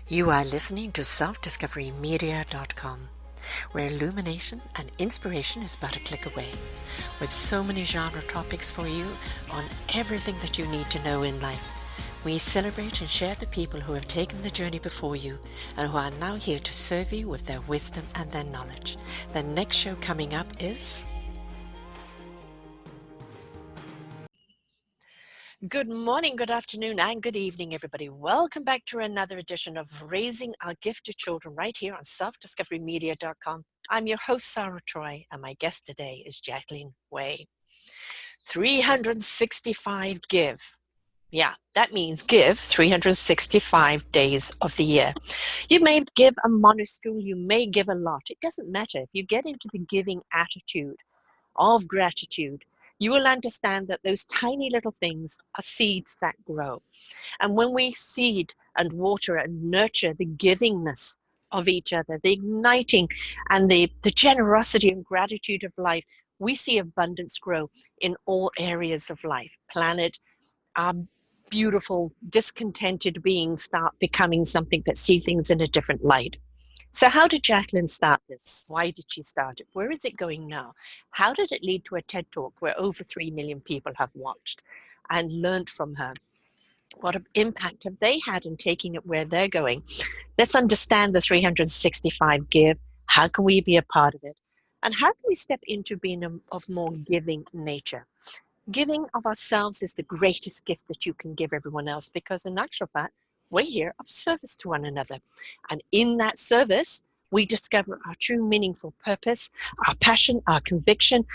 You are listening to selfdiscoverymedia.com, where illumination and inspiration is but a click away. With so many genre topics for you on everything that you need to know in life. We celebrate and share the people who have taken the journey before you and who are now here to serve you with their wisdom and their knowledge. The next show coming up is... Good morning, good afternoon, and good evening, everybody. Welcome back to another edition of Raising Our Gifted Children right here on selfdiscoverymedia.com. I'm your host, Sara Troy, and my guest today is Jacqueline Way. 365 give. Yeah, that means give 365 days of the year. You may give a minuscule, you may give a lot. It doesn't matter. If you get into the giving attitude of gratitude, you will understand that those tiny little things are seeds that grow. And when we seed and water and nurture the givingness of each other, the igniting and the generosity and gratitude of life, we see abundance grow in all areas of life. Planet, our beautiful, discontented beings start becoming something that see things in a different light. So how did Jacqueline start this? Why did she start it? Where is it going now? How did it lead to a TED Talk where over 3 million people have watched and learned from her? What impact have they had in taking it where they're going? Let's understand the 365 give. How can we be a part of it? And how can we step into being of more giving nature? Giving of ourselves is the greatest gift that you can give everyone else, because in actual fact, we're here of service to one another. And in that service, we discover our true meaningful purpose, our passion, our conviction,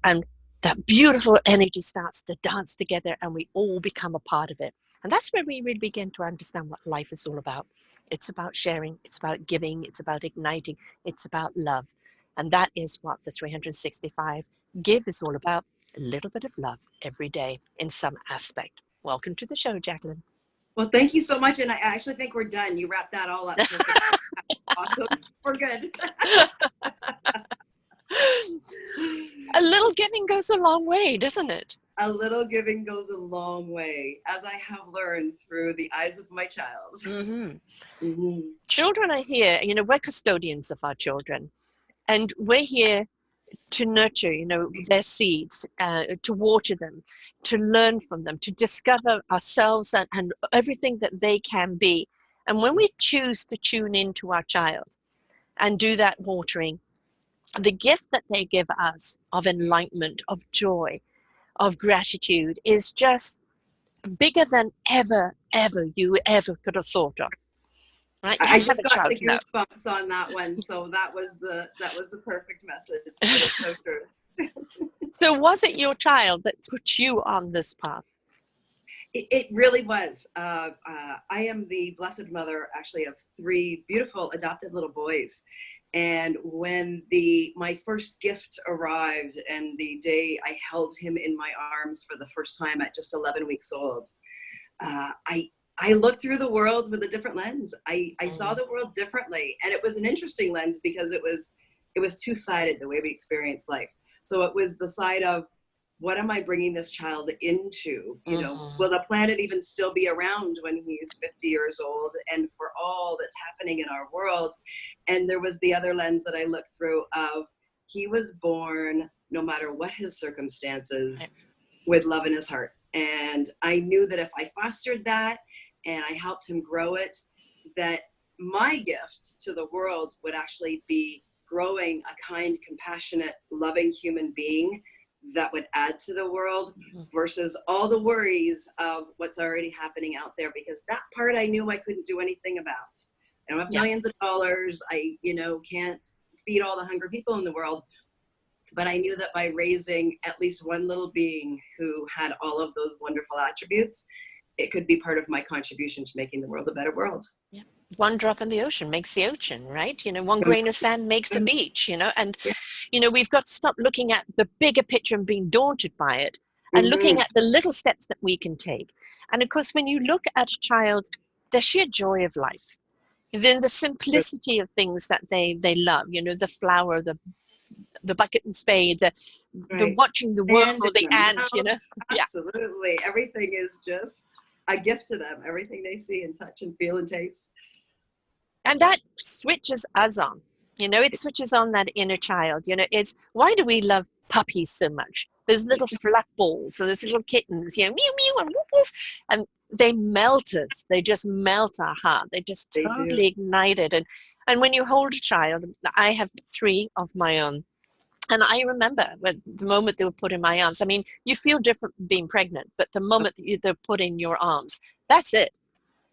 and that beautiful energy starts to dance together and we all become a part of it. And that's where we really begin to understand what life is all about. It's about sharing, it's about giving, it's about igniting, it's about love. And that is what the 365 give is all about. A little bit of love every day in some aspect. Welcome to the show, Jacqueline. Well, thank you so much. And I actually think we're done. You wrapped that all up perfect. Awesome. We're good. A little giving goes a long way, doesn't it? A little giving goes a long way, as I have learned through the eyes of my child. Children are here, we're custodians of our children. And we're here to nurture, their seeds, to water them, to learn from them, to discover ourselves and everything that they can be. And when we choose to tune into our child and do that watering, the gift that they give us of enlightenment, of joy, of gratitude is just bigger than ever you ever could have thought of. Right? I just got the goosebumps on that one, so that was the perfect message. It's so true. So was it your child that put you on this path? It really was. I am the blessed mother, actually, of 3 beautiful adopted little boys. And when my first gift arrived and the day I held him in my arms for the first time at just 11 weeks old, I looked through the world with a different lens. I saw the world differently. And it was an interesting lens because it was two-sided, the way we experience life. So it was the side of, what am I bringing this child into? Will the planet even still be around when he's 50 years old, and for all that's happening in our world? And there was the other lens that I looked through of, he was born, no matter what his circumstances, with love in his heart. And I knew that if I fostered that and I helped him grow it, that my gift to the world would actually be growing a kind, compassionate, loving human being that would add to the world, versus all the worries of what's already happening out there, because that part I knew I couldn't do anything about. I don't have millions of dollars. I, can't feed all the hungry people in the world. But I knew that by raising at least one little being who had all of those wonderful attributes, it could be part of my contribution to making the world a better world. Yeah. One drop in the ocean makes the ocean, right? One grain of sand makes a beach, and, we've got to stop looking at the bigger picture and being daunted by it, and looking at the little steps that we can take. And of course, when you look at a child, the sheer joy of life, then the simplicity of things that they love, the flower, the bucket and spade, the watching the world or the ant, Absolutely. Everything is just a gift to them. Everything they see and touch and feel and taste. And that switches us on. It switches on that inner child. It's why do we love puppies so much? Those little fluff balls, so those little kittens, mew mew and woof woof, and they melt us. They just melt our heart. They just They do. totally ignite it. And when you hold a child, I have 3 of my own. And I remember when the moment they were put in my arms, I mean, you feel different being pregnant, but the moment that they're put in your arms, that's it.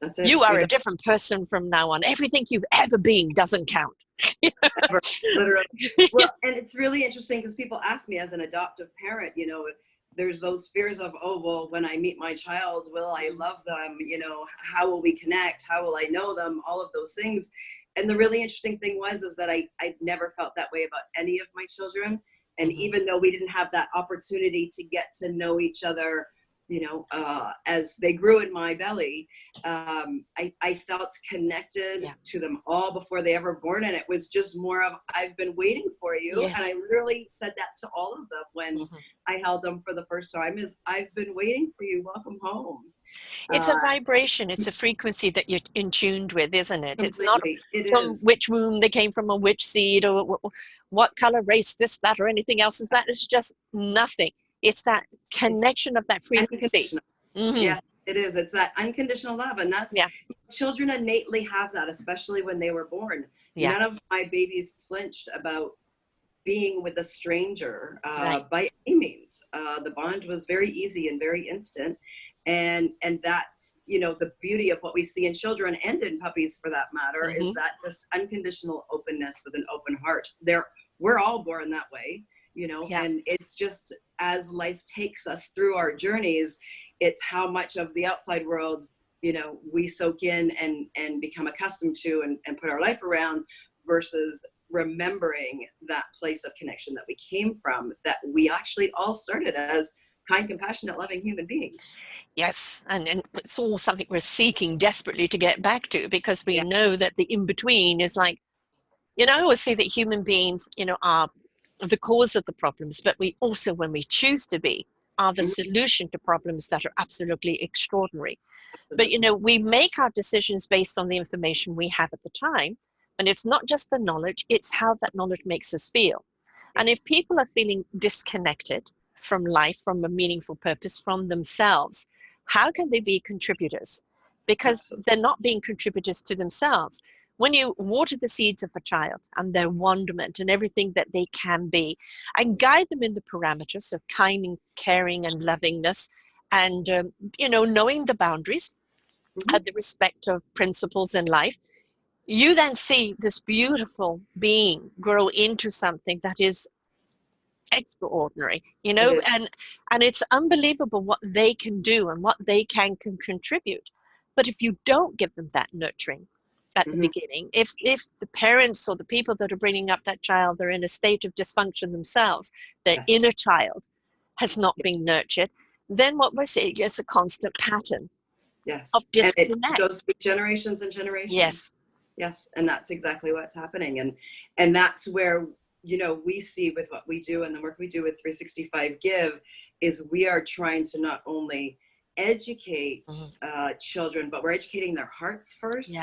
That's it. You are a different person from now on. Everything you've ever been doesn't count. Ever, literally. Well, and it's really interesting because people ask me as an adoptive parent, there's those fears of, oh, well, when I meet my child, will I love them? How will we connect? How will I know them? All of those things. And the really interesting thing is that I never felt that way about any of my children. And even though we didn't have that opportunity to get to know each other, as they grew in my belly, I felt connected to them all before they ever born. And it was just more of, I've been waiting for you. Yes. And I literally said that to all of them when I held them for the first time, is I've been waiting for you. Welcome home. It's a vibration. It's a frequency that you're in tuned with, isn't it? It's not from which womb they came from or which seed or what color, race, this, that, or anything else. Is that? It's just nothing. It's that connection of that frequency. Yeah, it is. It's that unconditional love. And that's, children innately have that, especially when they were born. Yeah. None of my babies flinched about being with a stranger by any means. The bond was very easy and very instant. And that's, the beauty of what we see in children and in puppies for that matter, is that just unconditional openness with an open heart. We're all born that way, and it's just as life takes us through our journeys, it's how much of the outside world, we soak in and become accustomed to and put our life around, versus remembering that place of connection that we came from, that we actually all started as kind, compassionate, loving human beings. Yes, and it's all something we're seeking desperately to get back to, because we know that the in-between is like, I always say that human beings, are the cause of the problems, but we also, when we choose to be, are the solution to problems that are absolutely extraordinary. But, we make our decisions based on the information we have at the time, and it's not just the knowledge, it's how that knowledge makes us feel. And if people are feeling disconnected from life, from a meaningful purpose, from themselves, how can they be contributors? Because they're not being contributors to themselves. When you water the seeds of a child and their wonderment and everything that they can be, and guide them in the parameters of kind and caring and lovingness, and knowing the boundaries and the respect of principles in life, you then see this beautiful being grow into something that is extraordinary, and it's unbelievable what they can do and what they can contribute. But if you don't give them that nurturing at the beginning, if the parents or the people that are bringing up that child are in a state of dysfunction themselves, their inner child has not been nurtured, then what we're seeing is a constant pattern of disconnect. And it goes through generations and generations. Yes, and that's exactly what's happening. And that's where, we see with what we do and the work we do with 365 Give, is we are trying to not only educate children, but we're educating their hearts first.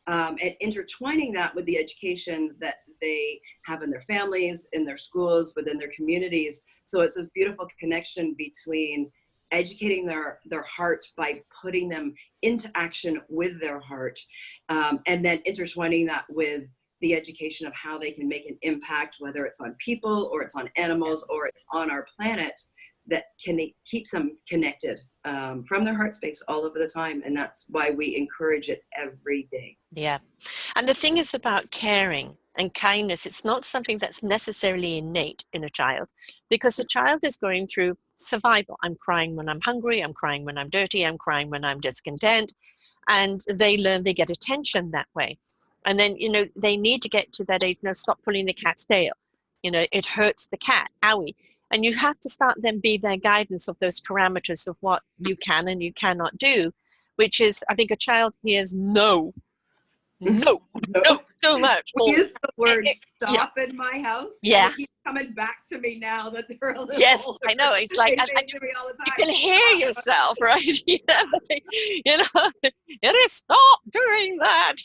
And intertwining that with the education that they have in their families, in their schools, within their communities. So it's this beautiful connection between educating their heart by putting them into action with their heart, and then intertwining that with the education of how they can make an impact, whether it's on people or it's on animals or it's on our planet, that keeps them connected from their heart space all over the time. And that's why we encourage it every day. Yeah. And the thing is about caring and kindness, it's not something that's necessarily innate in a child, because a child is going through survival. I'm crying when I'm hungry, I'm crying when I'm dirty, I'm crying when I'm discontent. And they learn, they get attention that way. And then, they need to get to that age, stop pulling the cat's tail. It hurts the cat, owie. And you have to start then be their guidance of those parameters of what you can and you cannot do, which is, I think a child hears no so much. We use the word stop in my house. Yeah. It keeps coming back to me now that they're a little older. I know. It's like, and you can hear yourself, right? It is, stop doing that,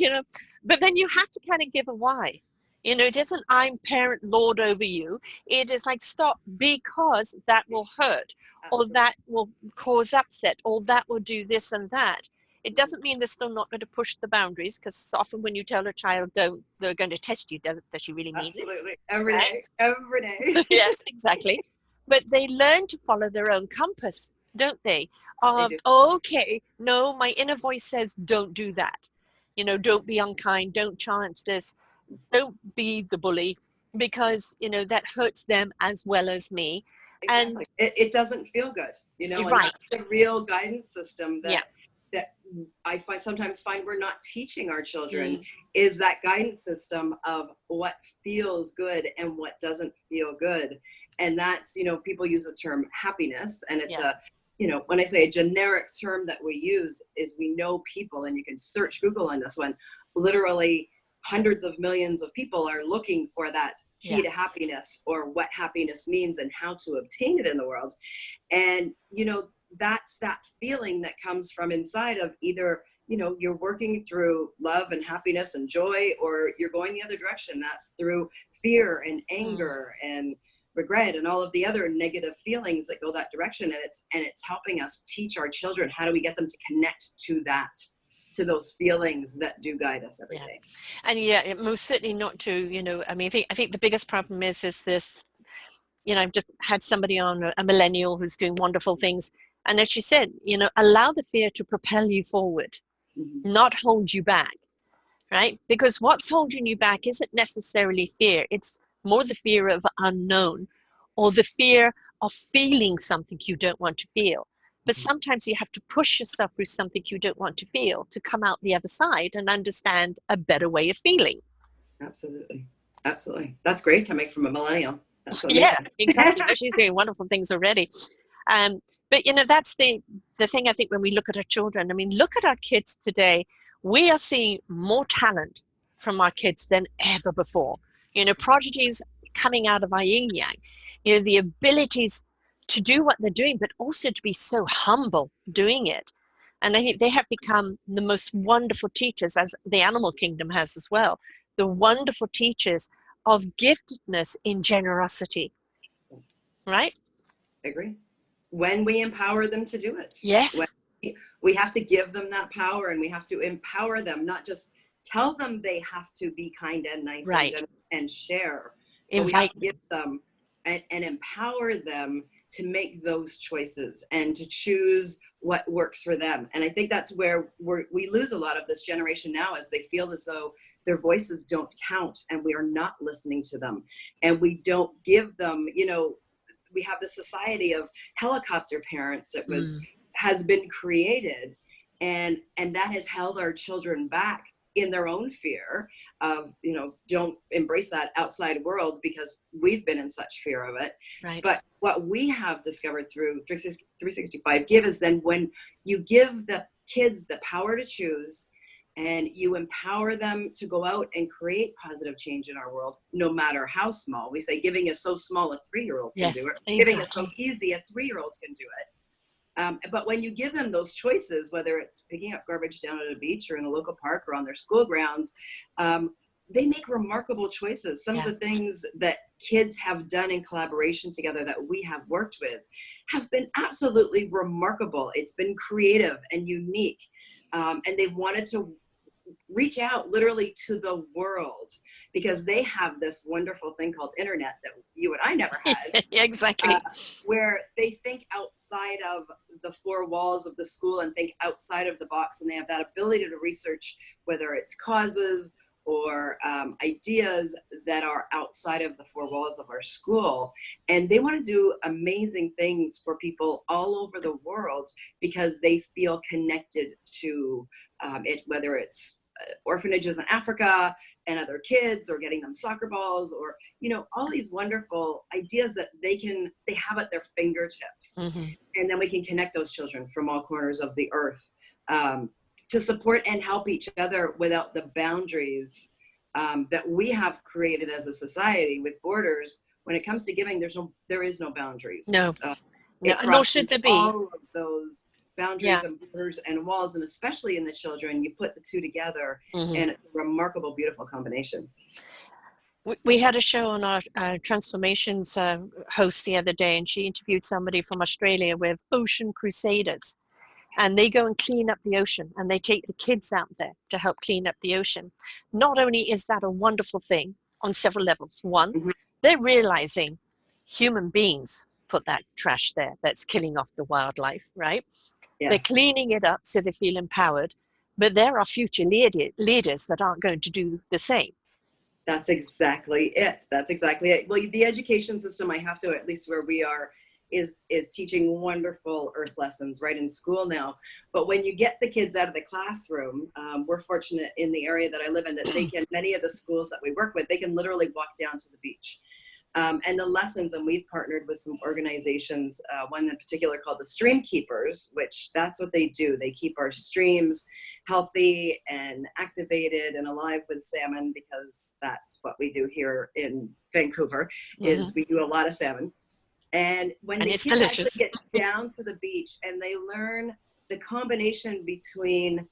But then you have to kind of give a why. You know, it isn't I'm parent lord over you. It is like stop because that will hurt, or Absolutely. that will cause upset, or that will do this and that. It doesn't mean they're still not going to push the boundaries, because often when you tell a child don't, they're going to test you. Does she really mean it? Absolutely. Every Right? day. Every day. Yes, exactly. But they learn to follow their own compass, don't they? They Of, do. okay, no, my inner voice says don't do that. You know, don't be unkind, don't challenge this, don't be the bully, because, you know, that hurts them as well as me. And Exactly. It doesn't feel good, and right, that's the real guidance system yeah. that sometimes find we're not teaching our children Mm, is that guidance system of what feels good and what doesn't feel good. And that's, people use the term happiness, and it's yeah, when I say a generic term that we use is we know people, and you can search Google on this one, literally hundreds of millions of people are looking for that key yeah, to happiness, or what happiness means and how to obtain it in the world. And that's that feeling that comes from inside of either you're working through love and happiness and joy, or you're going the other direction. That's through fear and mm, anger and regret and all of the other negative feelings that go that direction. And it's helping us teach our children, how do we get them to connect to those feelings that do guide us every yeah. day. And yeah, most certainly not to, you know, I mean, I think the biggest problem is this, you know, I've just had somebody on, a millennial who's doing wonderful things. And as she said, you know, allow the fear to propel you forward, Mhm. not hold you back, right? Because what's holding you back isn't necessarily fear. It's more the fear of unknown, or the fear of feeling something you don't want to feel. But sometimes you have to push yourself through something you don't want to feel to come out the other side and understand a better way of feeling. Absolutely. Absolutely. That's great coming from a millennial. That's Yeah, amazing. exactly. No, she's doing wonderful things already. But you know, that's the thing. I think when we look at our children, I mean, look at our kids today. We are seeing more talent from our kids than ever before. You know, prodigies coming out of our yin yang. You know, the abilities to do what they're doing, but also to be so humble doing it. And I think they have become the most wonderful teachers, as the animal kingdom has as well. The wonderful teachers of giftedness in generosity, Yes, right? I agree. When we empower them to do it, when Yes, we have to give them that power, and we have to empower them, not just tell them they have to be kind and nice and right. generous and share, but we have Invite to give them. them and empower them to make those choices and to choose what works for them. And I think that's where we lose a lot of this generation now, as they feel as though their voices don't count, and we are not listening to them, and we don't give them, we have this society of helicopter parents that Mm, has been created, and that has held our children back in their own fear of, don't embrace that outside world because we've been in such fear of it. right. But what we have discovered through 365 Give is then when you give the kids the power to choose, and you empower them to go out and create positive change in our world, no matter how small. We say giving is so small, a 3-year-old can Yes, do it. Giving is so exactly. easy, a 3-year-old can do it. But when you give them those choices, whether it's picking up garbage down at a beach or in a local park or on their school grounds, they make remarkable choices. Some of Yeah. the things that kids have done in collaboration together that we have worked with have been absolutely remarkable. It's been creative and unique. And they wanted to reach out literally to the world, because they have this wonderful thing called internet that you and I never had, Yeah, uh, exactly. where they think outside of the four walls of the school and think outside of the box, and they have that ability to research whether it's causes or ideas that are outside of the four walls of our school. And they want to do amazing things for people all over the world because they feel connected to it, whether it's orphanages in Africa and other kids, or getting them soccer balls, or all these wonderful ideas that they have at their fingertips. Hmm. And then we can connect those children from all corners of the earth, to support and help each other without the boundaries that we have created as a society with borders. When it comes to giving, there is no boundaries. No, no, It nor should crosses there be. all of those boundaries and borders and walls, and especially in the children, you put the two together, and it's a remarkable, beautiful combination. We had a show on our Transformations host the other day, and she interviewed somebody from Australia with Ocean Crusaders. And they go and clean up the ocean, and they take the kids out there to help clean up the ocean. Not only is that a wonderful thing on several levels. One, they're realizing human beings put that trash there that's killing off the wildlife, right? Yes. They're cleaning it up so they feel empowered, but there are future leaders that aren't going to do the same. That's exactly it. That's exactly it. Well, the education system, I have to, at least where we are, is teaching wonderful earth lessons right in school now. But when you get the kids out of the classroom, we're fortunate in the area that I live in that they can, many of the schools that we work with, they can literally walk down to the beach. And the lessons, and we've partnered with some organizations, one in particular called the Stream Keepers, which that's what they do. They keep our streams healthy and activated and alive with salmon, because that's what we do here in Vancouver, is we do a lot of salmon. And when the kids actually get down to the beach and they learn the combination between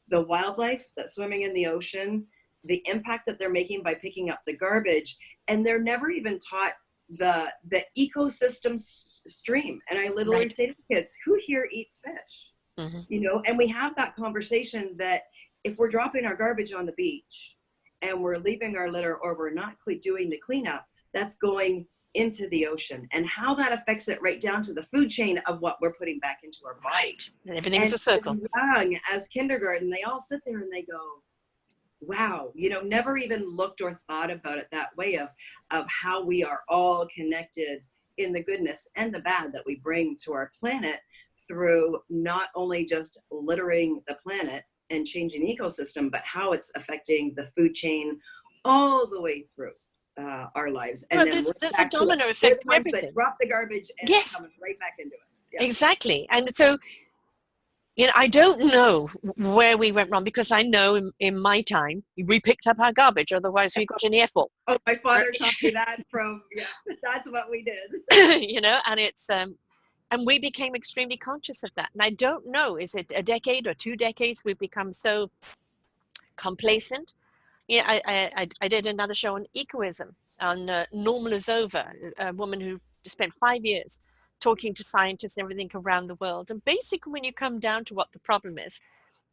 the wildlife that's swimming in the ocean, the impact that they're making by picking up the garbage, and they're never even taught the ecosystem stream. And I literally say to the kids, who here eats fish? You know, and we have that conversation that if we're dropping our garbage on the beach and we're leaving our litter, or we're not doing the cleanup, that's going into the ocean, and how that affects it right down to the food chain of what we're putting back into our body. And everything's a circle. Young as kindergarten, they all sit there and they go, wow, you know, never even looked or thought about it that way of how we are all connected in the goodness and the bad that we bring to our planet through not only just littering the planet and changing the ecosystem, but how it's affecting the food chain all the way through our lives. And then there's a domino effect for everything. That drop the garbage and it's coming right back into us. Exactly. And so, you know, I don't know where we went wrong, because I know in my time we picked up our garbage, otherwise we got an earful. Oh, my father taught me that from that's what we did. You know, and it's and we became extremely conscious of that. And I don't know, is it a decade or 2 decades we've become so complacent? Yeah, I did another show on ecoism, on Norma Lazova, a woman who spent 5 years talking to scientists and everything around the world. And basically, when you come down to what the problem is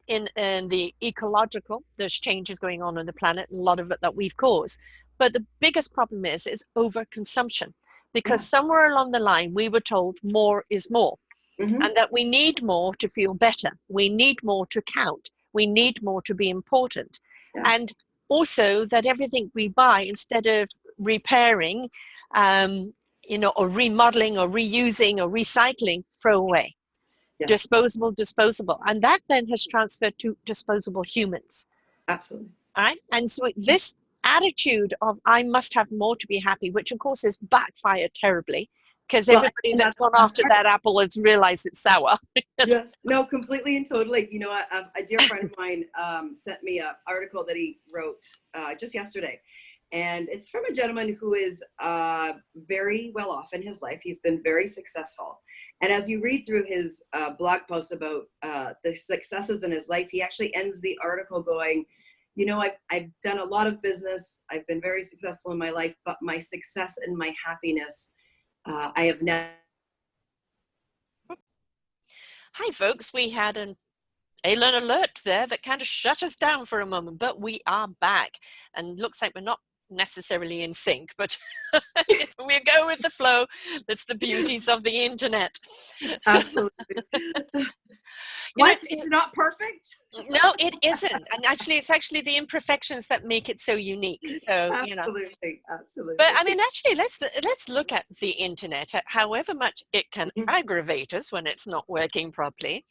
in the ecological, there's changes going on the planet, a lot of it that we've caused. But the biggest problem is overconsumption, because somewhere along the line, we were told more is more, and that we need more to feel better. We need more to count. We need more to be important. And also that everything we buy, instead of repairing, you know, or remodeling or reusing or recycling, throw away. Disposable. And that then has transferred to disposable humans. Absolutely. All right. And so this attitude of I must have more to be happy, which of course has backfired terribly, because everybody that's gone after that apple has realized it's sour. Yes, no, completely and totally. You know, a dear friend of mine sent me an article that he wrote just yesterday. And it's from a gentleman who is very well off in his life. He's been very successful. And as you read through his blog post about the successes in his life, he actually ends the article going, you know, I've done a lot of business. I've been very successful in my life, but my success and my happiness, I have never. Hi, folks. We had an alert there that kind of shut us down for a moment, but we are back. And looks like we're not necessarily in sync, but we go with the flow. That's the beauties of the internet. Absolutely. What? It's not perfect? No, it isn't. And actually, it's actually the imperfections that make it so unique. So, absolutely, you know. Absolutely. But I mean, actually, let's look at the internet, however much it can aggravate us when it's not working properly.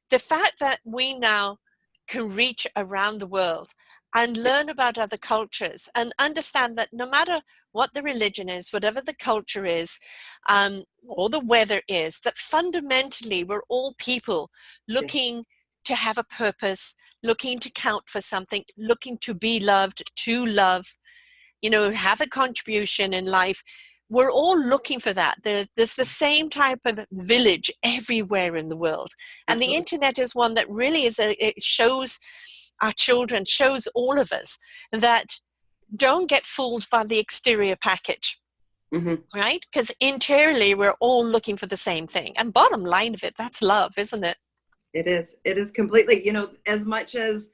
The fact that we now can reach around the world and learn about other cultures and understand that no matter what the religion is, whatever the culture is, or the weather is, that fundamentally we're all people looking to have a purpose, looking to count for something, looking to be loved, to love, you know, have a contribution in life. we're all looking for that. There's the same type of village everywhere in the world. And the Absolutely. internet is one that really it shows our children, shows all of us that don't get fooled by the exterior package. Mm-hmm. Right? Because interiorly, we're all looking for the same thing. And bottom line of it, that's love, isn't it? It is. It is completely, as much as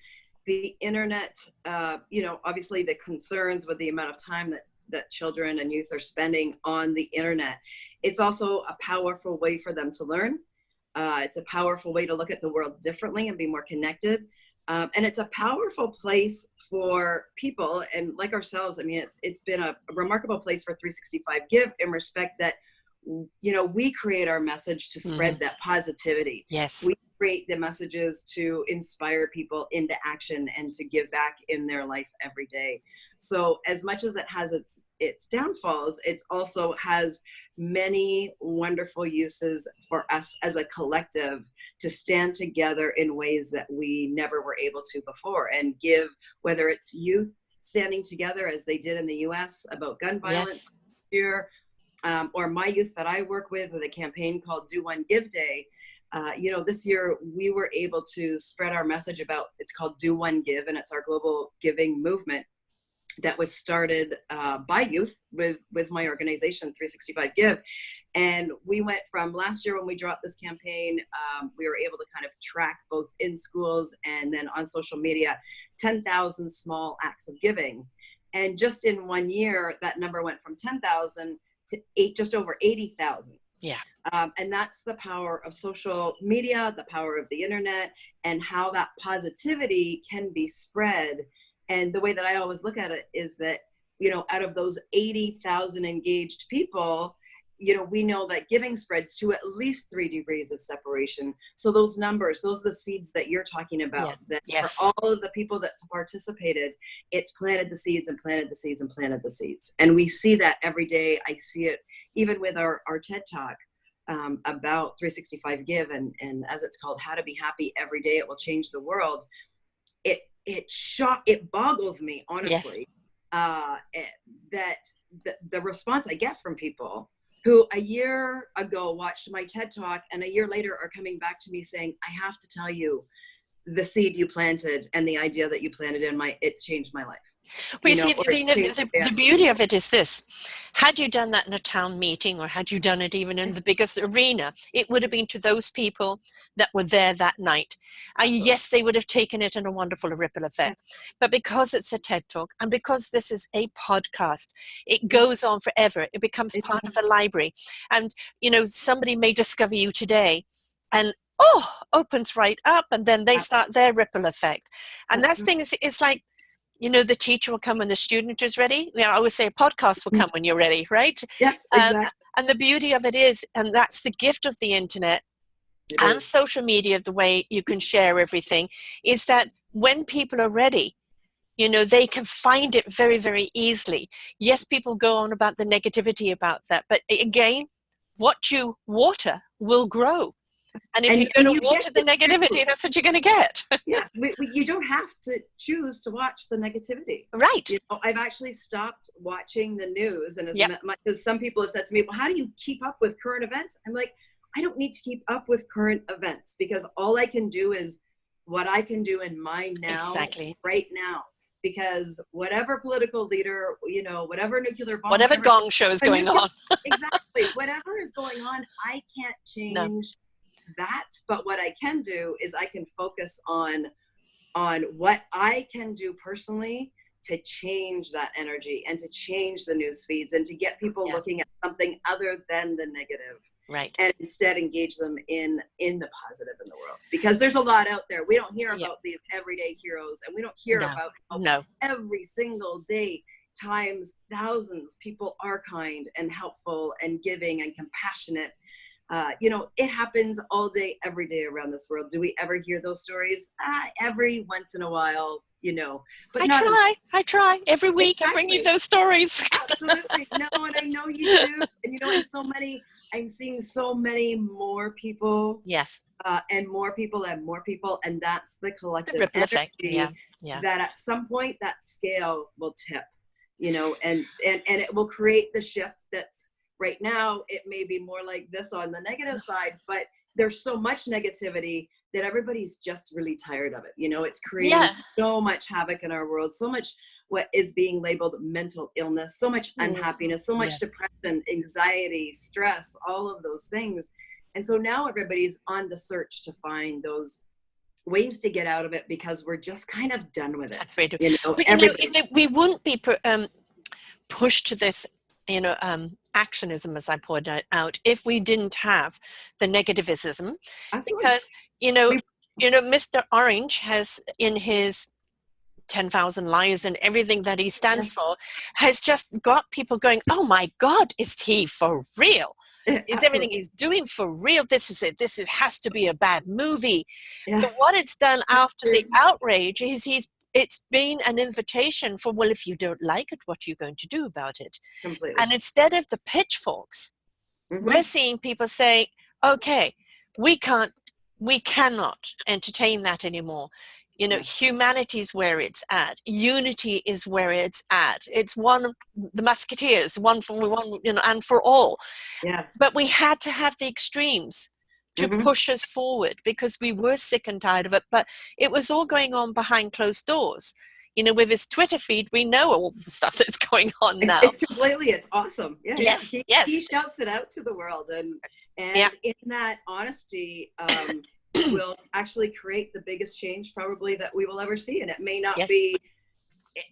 the internet, obviously the concerns with the amount of time that children and youth are spending on the internet, it's also a powerful way for them to learn. It's a powerful way to look at the world differently and be more connected. And it's a powerful place for people and like ourselves. I mean, it's been a remarkable place for 365 Give in respect that, we create our message to spread that positivity. Yes. We create the messages to inspire people into action and to give back in their life every day. So as much as it has its downfalls, it also has many wonderful uses for us as a collective to stand together in ways that we never were able to before and give, whether it's youth standing together as they did in the US about gun violence here, or my youth that I work with a campaign called Do One Give Day. This year we were able to spread our message about, it's called Do One Give, and it's our global giving movement that was started by youth with my organization, 365 Give. And we went from last year when we dropped this campaign, we were able to kind of track both in schools and then on social media, 10,000 small acts of giving. And just in 1 year, that number went from 10,000 to just over 80,000. Yeah. And that's the power of social media, the power of the internet, and how that positivity can be spread. And the way that I always look at it is that, out of those 80,000 engaged people, we know that giving spreads to at least 3 degrees of separation. So those numbers, those are the seeds that you're talking about, that for all of the people that participated, it's planted the seeds and planted the seeds and planted the seeds. And we see that every day. I see it even with our TED Talk about 365 Give, and as it's called, How to Be Happy Every Day, It Will Change the World. It boggles me, honestly, that the response I get from people who a year ago watched my TED Talk and a year later are coming back to me saying, I have to tell you, the seed you planted and the idea that you planted it's changed my life. Well, you see, the beauty of it is this. Had you done that in a town meeting, or had you done it even in the biggest arena, it would have been to those people that were there that night. Yes, they would have taken it in a wonderful ripple effect. But because it's a TED Talk, and because this is a podcast, it goes on forever. It becomes part of a library. And, somebody may discover you today and opens right up, and then they start their ripple effect. And that thing is, it's like, the teacher will come when the student is ready. I always say a podcast will come when you're ready, right? Yes, exactly. And the beauty of it is, and that's the gift of the internet and social media, the way you can share everything, is that when people are ready, they can find it very, very easily. Yes, people go on about the negativity about that. But again, what you water will grow. And if you're going to water the negativity, that's what you're going to get. Yes, you don't have to choose to watch the negativity. Right. I've actually stopped watching the news. And as much as some people have said to me, well, how do you keep up with current events? I'm like, I don't need to keep up with current events, because all I can do is what I can do in my now, right now. Because whatever political leader, whatever nuclear bomb, whatever gong show is going on. Exactly. Whatever is going on, I can't change that. But what I can do is I can focus on what I can do personally to change that energy and to change the news feeds and to get people looking at something other than the negative. Right. And instead engage them in the positive in the world, because there's a lot out there. We don't hear about these everyday heroes, and we don't hear about how every single day, times thousands, people are kind and helpful and giving and compassionate. It happens all day, every day around this world. Do we ever hear those stories? Every once in a while, but I try every week. I bring you those stories. Absolutely. No, and I know you do. And I'm seeing so many more people. Yes. And more people and more people. And that's the collective ripple effect. That at some point that scale will tip. and it will create the shift that's right now. It may be more like this on the negative side, but there's so much negativity that everybody's just really tired of it. It's creating so much havoc in our world, so much what is being labeled mental illness, so much unhappiness, so much depression, anxiety, stress, all of those things. And so now everybody's on the search to find those ways to get out of it, because we're just kind of done with it. But we wouldn't be pushed to this, actionism, as I pointed out, if we didn't have the negativism. Absolutely. Because Mr. Orange has, in his 10,000 lives and everything that he stands for, has just got people going, oh my God, is he for real? Is everything he's doing for real? This is it. Has to be a bad movie. Yes. But what it's done after the outrage is it's been an invitation for, well, if you don't like it, what are you going to do about it? Completely. And instead of the pitchforks, we're seeing people say, okay, we cannot entertain that anymore. Humanity is where it's at. Unity is where it's at. It's one of the musketeers, one for one, and for all. Yes. But we had to have the extremes to push us forward, because we were sick and tired of it. But it was all going on behind closed doors. With his Twitter feed, we know all the stuff that's going on now. It's awesome. Yeah. Yes. He shouts it out to the world, and in that honesty, will actually create the biggest change probably that we will ever see. And it may not be,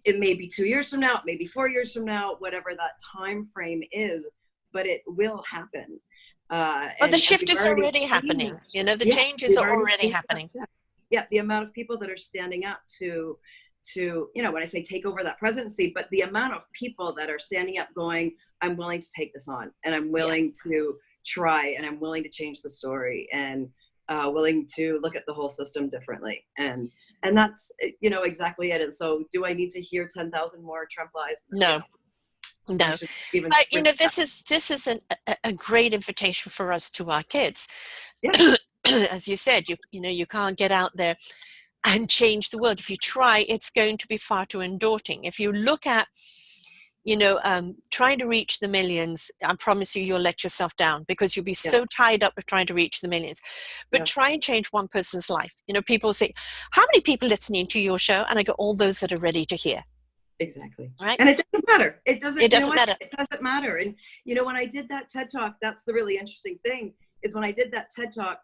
it may be 2 years from now, it may be 4 years from now, whatever that time frame is, but it will happen. The shift is already happening. The changes are already happening. Yeah, the amount of people that are standing up to when I say take over that presidency, but the amount of people that are standing up going, I'm willing to take this on, and I'm willing to try, and I'm willing to change the story, and willing to look at the whole system differently. And that's, exactly it. And so do I need to hear 10,000 more Trump lies? No. But, this is a great invitation for us to our kids. Yeah. As you said, you can't get out there and change the world. If you try, it's going to be far too daunting. If you look at, trying to reach the millions, I promise you'll let yourself down, because you'll be so tied up with trying to reach the millions. But try and change one person's life. People say, how many people listening to your show? And I go, all those that are ready to hear. Exactly. Right. And it doesn't matter. It doesn't matter. It doesn't matter. And when I did that TED Talk, that's the really interesting thing, is when I did that TED Talk,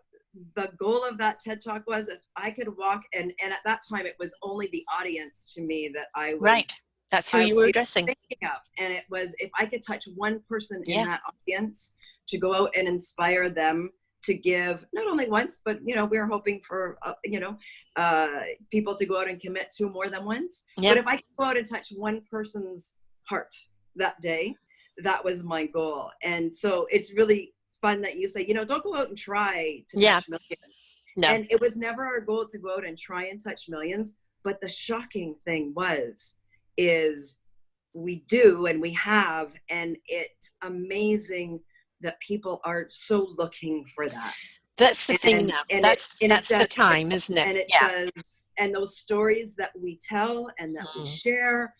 the goal of that TED Talk was if I could walk, and at that time it was only the audience to me that I was. Right. That's who you were addressing. And it was, if I could touch one person in that audience to go out and inspire them to give, not only once, but, we were hoping for, people to go out and commit to more than once. But if I could go out and touch one person's heart that day, that was my goal. And so it's really fun that you say, don't go out and try to touch millions. No. And it was never our goal to go out and try and touch millions. But the shocking thing is we do, and we have, and it's amazing that people are so looking for that. That's the thing now. That's the time, isn't it? And it does, and those stories that we tell and that we share,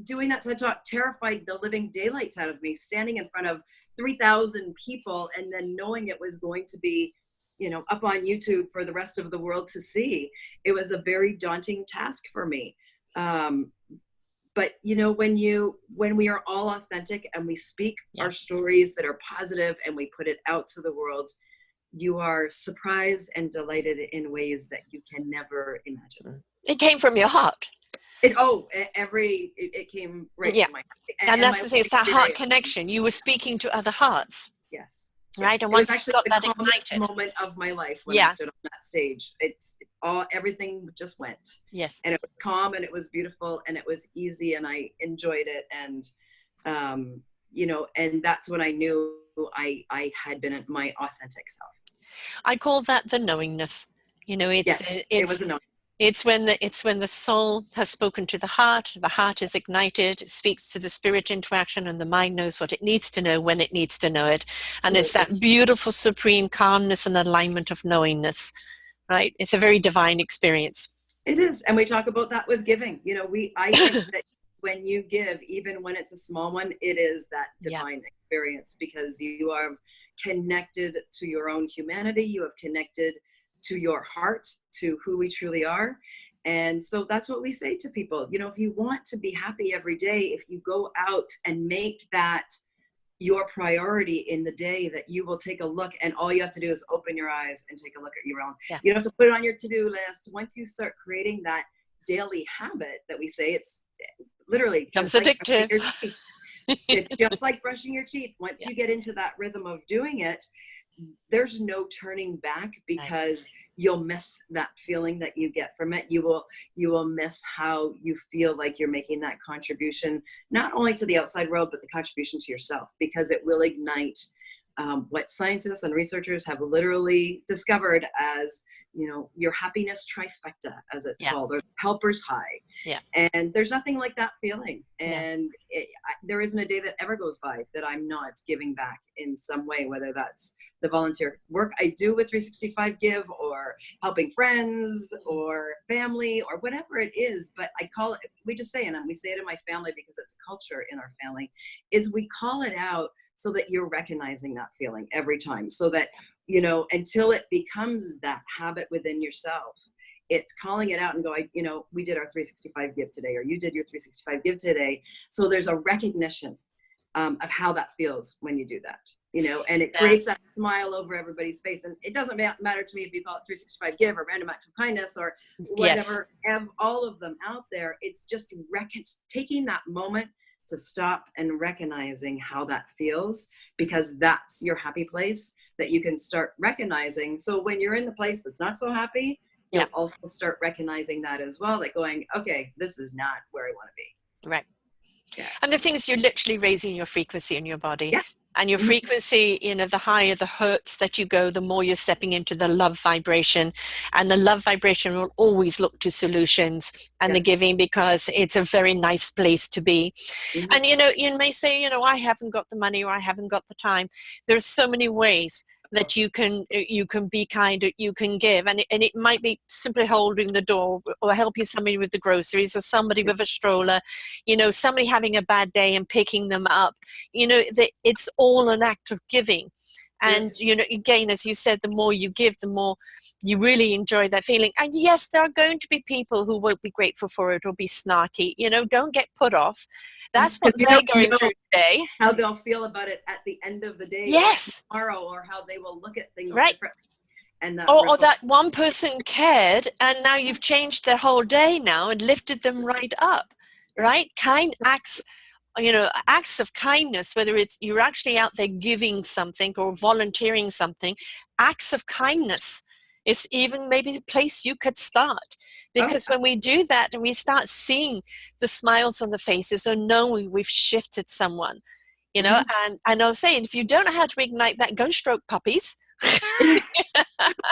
doing that TED Talk terrified the living daylights out of me, standing in front of 3,000 people, and then knowing it was going to be, up on YouTube for the rest of the world to see. It was a very daunting task for me. But when we are all authentic and we speak our stories that are positive and we put it out to the world, you are surprised and delighted in ways that you can never imagine. It came from your heart. It came right from my heart. And that's the thing, it's that heart connection. You were speaking to other hearts. Yes. Right, and once you got that ignited, moment of my life when I stood on that stage, everything just went. Yes, and it was calm, and it was beautiful, and it was easy, and I enjoyed it, and and that's when I knew I had been my authentic self. I call that the knowingness. It was a knowing. It's when the soul has spoken to the heart is ignited, it speaks to the spirit into action, and the mind knows what it needs to know when it needs to know it. And it's that beautiful, supreme calmness and alignment of knowingness, right? It's a very divine experience. It is. And we talk about that with giving. I think that when you give, even when it's a small one, it is that Yeah. divine experience, because you are connected to your own humanity. You have connected to your heart, to who we truly are. And so that's what we say to people. You know, if you want to be happy every day, if you go out and make that your priority in the day, that you will take a look, and all you have to do is open your eyes and take a look at your own. Yeah. You don't have to put it on your to-do list. Once you start creating that daily habit that we say, it's literally Becomes just like addictive. brushing your teeth. It's just like brushing your teeth. Once Yeah. you get into that rhythm of doing it, there's no turning back, because you'll miss that feeling that you get from it. You will miss how you feel like you're making that contribution, not only to the outside world, but the contribution to yourself, because it will ignite what scientists and researchers have literally discovered as, you know, your happiness trifecta, as it's called, or helper's high. Yeah. And there's nothing like that feeling. Yeah. And there isn't a day that ever goes by that I'm not giving back in some way, whether that's the volunteer work I do with 365 Give, or helping friends or family, or whatever it is. But I call it, we just say, and we say it in my family because it's a culture in our family, is we call it out so that you're recognizing that feeling every time, so that, you know, until it becomes that habit within yourself, it's calling it out and going, you know, we did our 365 Give today, or you did your 365 Give today. So there's a recognition of how that feels when you do that, you know, and it creates that smile over everybody's face. And it doesn't matter to me if you call it 365 Give or Random Acts of Kindness or whatever, all of them out there. It's just taking that moment to stop and recognizing how that feels, because that's your happy place that you can start recognizing. So when you're in the place that's not so happy, you'll also start recognizing that as well, like going, okay, this is not where I want to be. Right. Yeah. And the thing is, you're literally raising your frequency in your body. Yeah. And your frequency, you know, the higher the hertz that you go, the more you're stepping into the love vibration. And the love vibration will always look to solutions and the giving, because it's a very nice place to be. And, you know, you may say, you know, I haven't got the money, or I haven't got the time. There's so many ways that you can be kind, you can give, and it might be simply holding the door, or helping somebody with the groceries, or somebody with a stroller, you know, somebody having a bad day and picking them up. You know, it's all an act of giving. And, you know, again, as you said, the more you give, the more you really enjoy that feeling. And yes, there are going to be people who won't be grateful for it or be snarky. You know, don't get put off. That's what they're going through today. How they'll feel about it at the end of the day, yes, or tomorrow, or how they will look at things right. differently. And or that one person cared, and now you've changed their whole day now and lifted them right up, right? Kind acts, you know, acts of kindness, whether it's you're actually out there giving something or volunteering something, acts of kindness is even maybe the place you could start. Because when we do that and we start seeing the smiles on the faces, or knowing we've shifted someone, you know, and I was saying, if you don't know how to ignite that, go stroke puppies.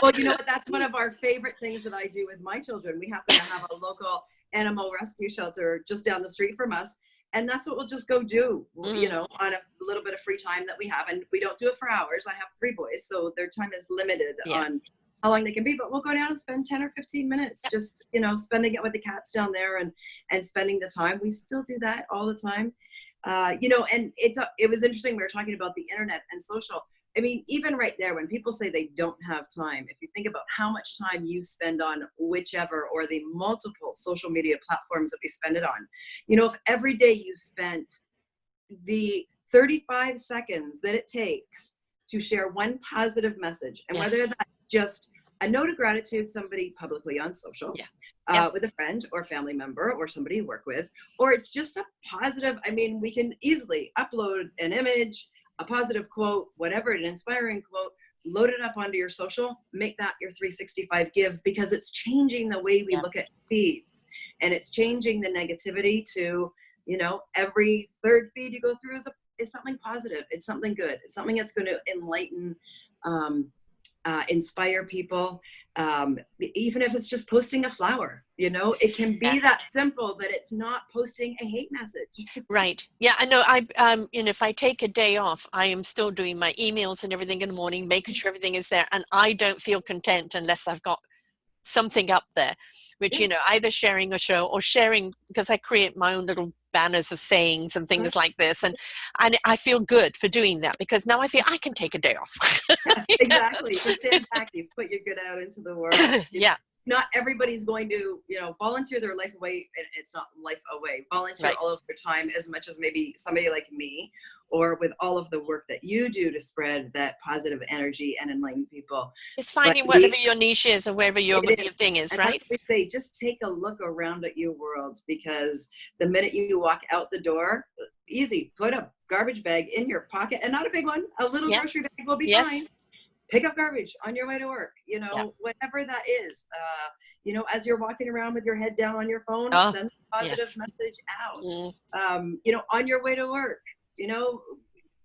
Well, you know what, that's one of our favorite things that I do with my children. We happen to have a local animal rescue shelter just down the street from us, and that's what we'll just go do, you know, on a little bit of free time that we have. And we don't do it for hours. I have 3 boys, so their time is limited on how long they can be, but we'll go down and spend 10 or 15 minutes just, you know, spending it with the cats down there, and spending the time. We still do that all the time. You know, and it was interesting. We were talking about the internet and social. I mean, even right there, when people say they don't have time, if you think about how much time you spend on whichever, or the multiple social media platforms that we spend it on, you know, if every day you spent the 35 seconds that it takes to share one positive message, and whether that's just a note of gratitude, somebody publicly on social, with a friend or family member or somebody you work with, or it's just a positive, I mean, we can easily upload an image, a positive quote, whatever, an inspiring quote, load it up onto your social, make that your 365 Give, because it's changing the way we look at feeds, and it's changing the negativity to, you know, every third feed you go through is something positive. It's something good. It's something that's going to enlighten, inspire people, even if it's just posting a flower, you know, it can be that simple, that it's not posting a hate message. Right. Yeah, I know. You know, if I take a day off, I am still doing my emails and everything in the morning, making sure everything is there. And I don't feel content unless I've got something up there, which, you know, either sharing a show or sharing, because I create my own little banners of sayings and things like this. And I feel good for doing that, because now I feel I can take a day off. Yes, exactly. So stand back, you put your good out into the world. Yeah. Not everybody's going to, volunteer their life away. It's not life away. Volunteer all of their time as much as maybe somebody like me, or with all of the work that you do to spread that positive energy and enlighten people. It's finding whatever your niche is, or wherever your thing is, and right? we say, just take a look around at your world, because the minute you walk out the door, easy, put a garbage bag in your pocket, and not a big one, a little grocery bag will be fine. Pick up garbage on your way to work, whatever that is. As you're walking around with your head down on your phone, send a positive message out. On your way to work,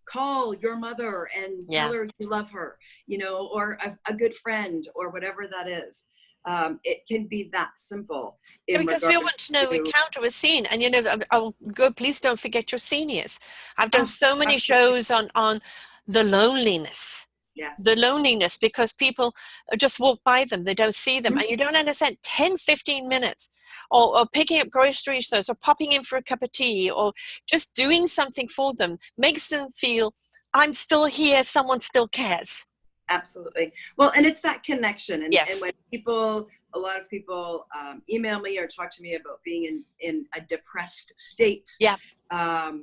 call your mother and tell her you love her, or a good friend, or whatever that is. It can be that simple. Because we all want to know, encounter a scene. And I'll go, please don't forget your seniors. I've done so many shows on the loneliness. Yes. The loneliness, because people just walk by them, they don't see them, and you don't understand. 10-15 minutes, or picking up groceries, or popping in for a cup of tea, or just doing something for them makes them feel, I'm still here, someone still cares. Absolutely. Well, and it's that connection. And when a lot of people email me or talk to me about being in a depressed state, and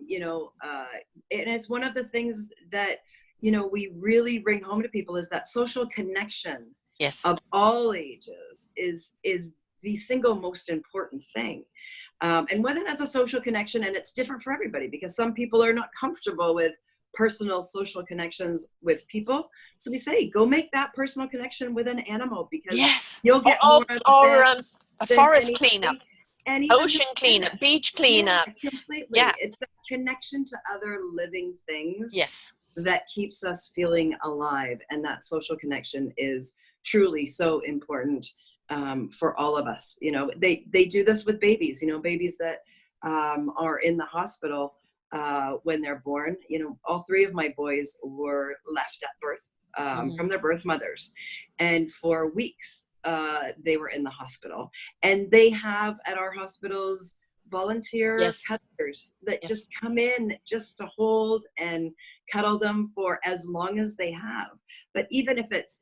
it's one of the things that we really bring home to people, is that social connection of all ages is the single most important thing. And whether that's a social connection, and it's different for everybody, because some people are not comfortable with personal social connections with people. So we say, go make that personal connection with an animal, because you'll get more a forest cleanup, ocean cleanup, beach cleanup. Completely. It's that connection to other living things. That keeps us feeling alive, and that social connection is truly so important for all of us. They do this with babies. Babies that are in the hospital when they're born. All three of my boys were left at birth from their birth mothers, and for weeks they were in the hospital. And they have at our hospitals volunteer cuddlers that just come in just to hold and cuddle them for as long as they have. But even if it's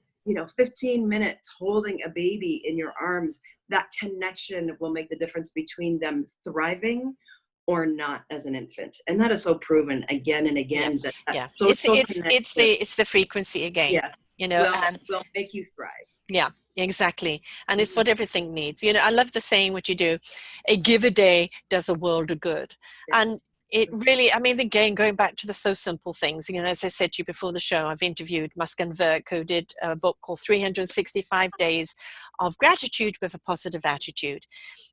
15 minutes holding a baby in your arms, that connection will make the difference between them thriving or not as an infant. And that is so proven again and again. It's the frequency again. Will make you thrive. Exactly. And it's what everything needs. I love the saying, what you do, a give a day does a world of good. And it really, again, going back to the so simple things, as I said to you before the show, I've interviewed Muskan Verk, who did a book called 365 Days of Gratitude with a Positive Attitude.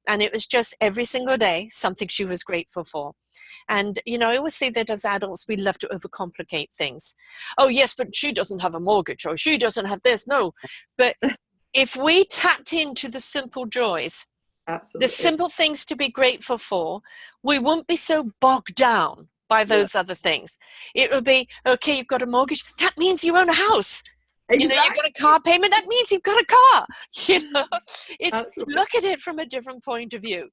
And it was just every single day, something she was grateful for. And, I always say that as adults, we love to overcomplicate things. Oh, yes, but she doesn't have a mortgage, or she doesn't have this. No, but if we tapped into the simple joys, the simple things to be grateful for, we won't be so bogged down by those other things. It will be, okay, you've got a mortgage. That means you own a house. You've got a car payment. That means you've got a car. Look at it from a different point of view.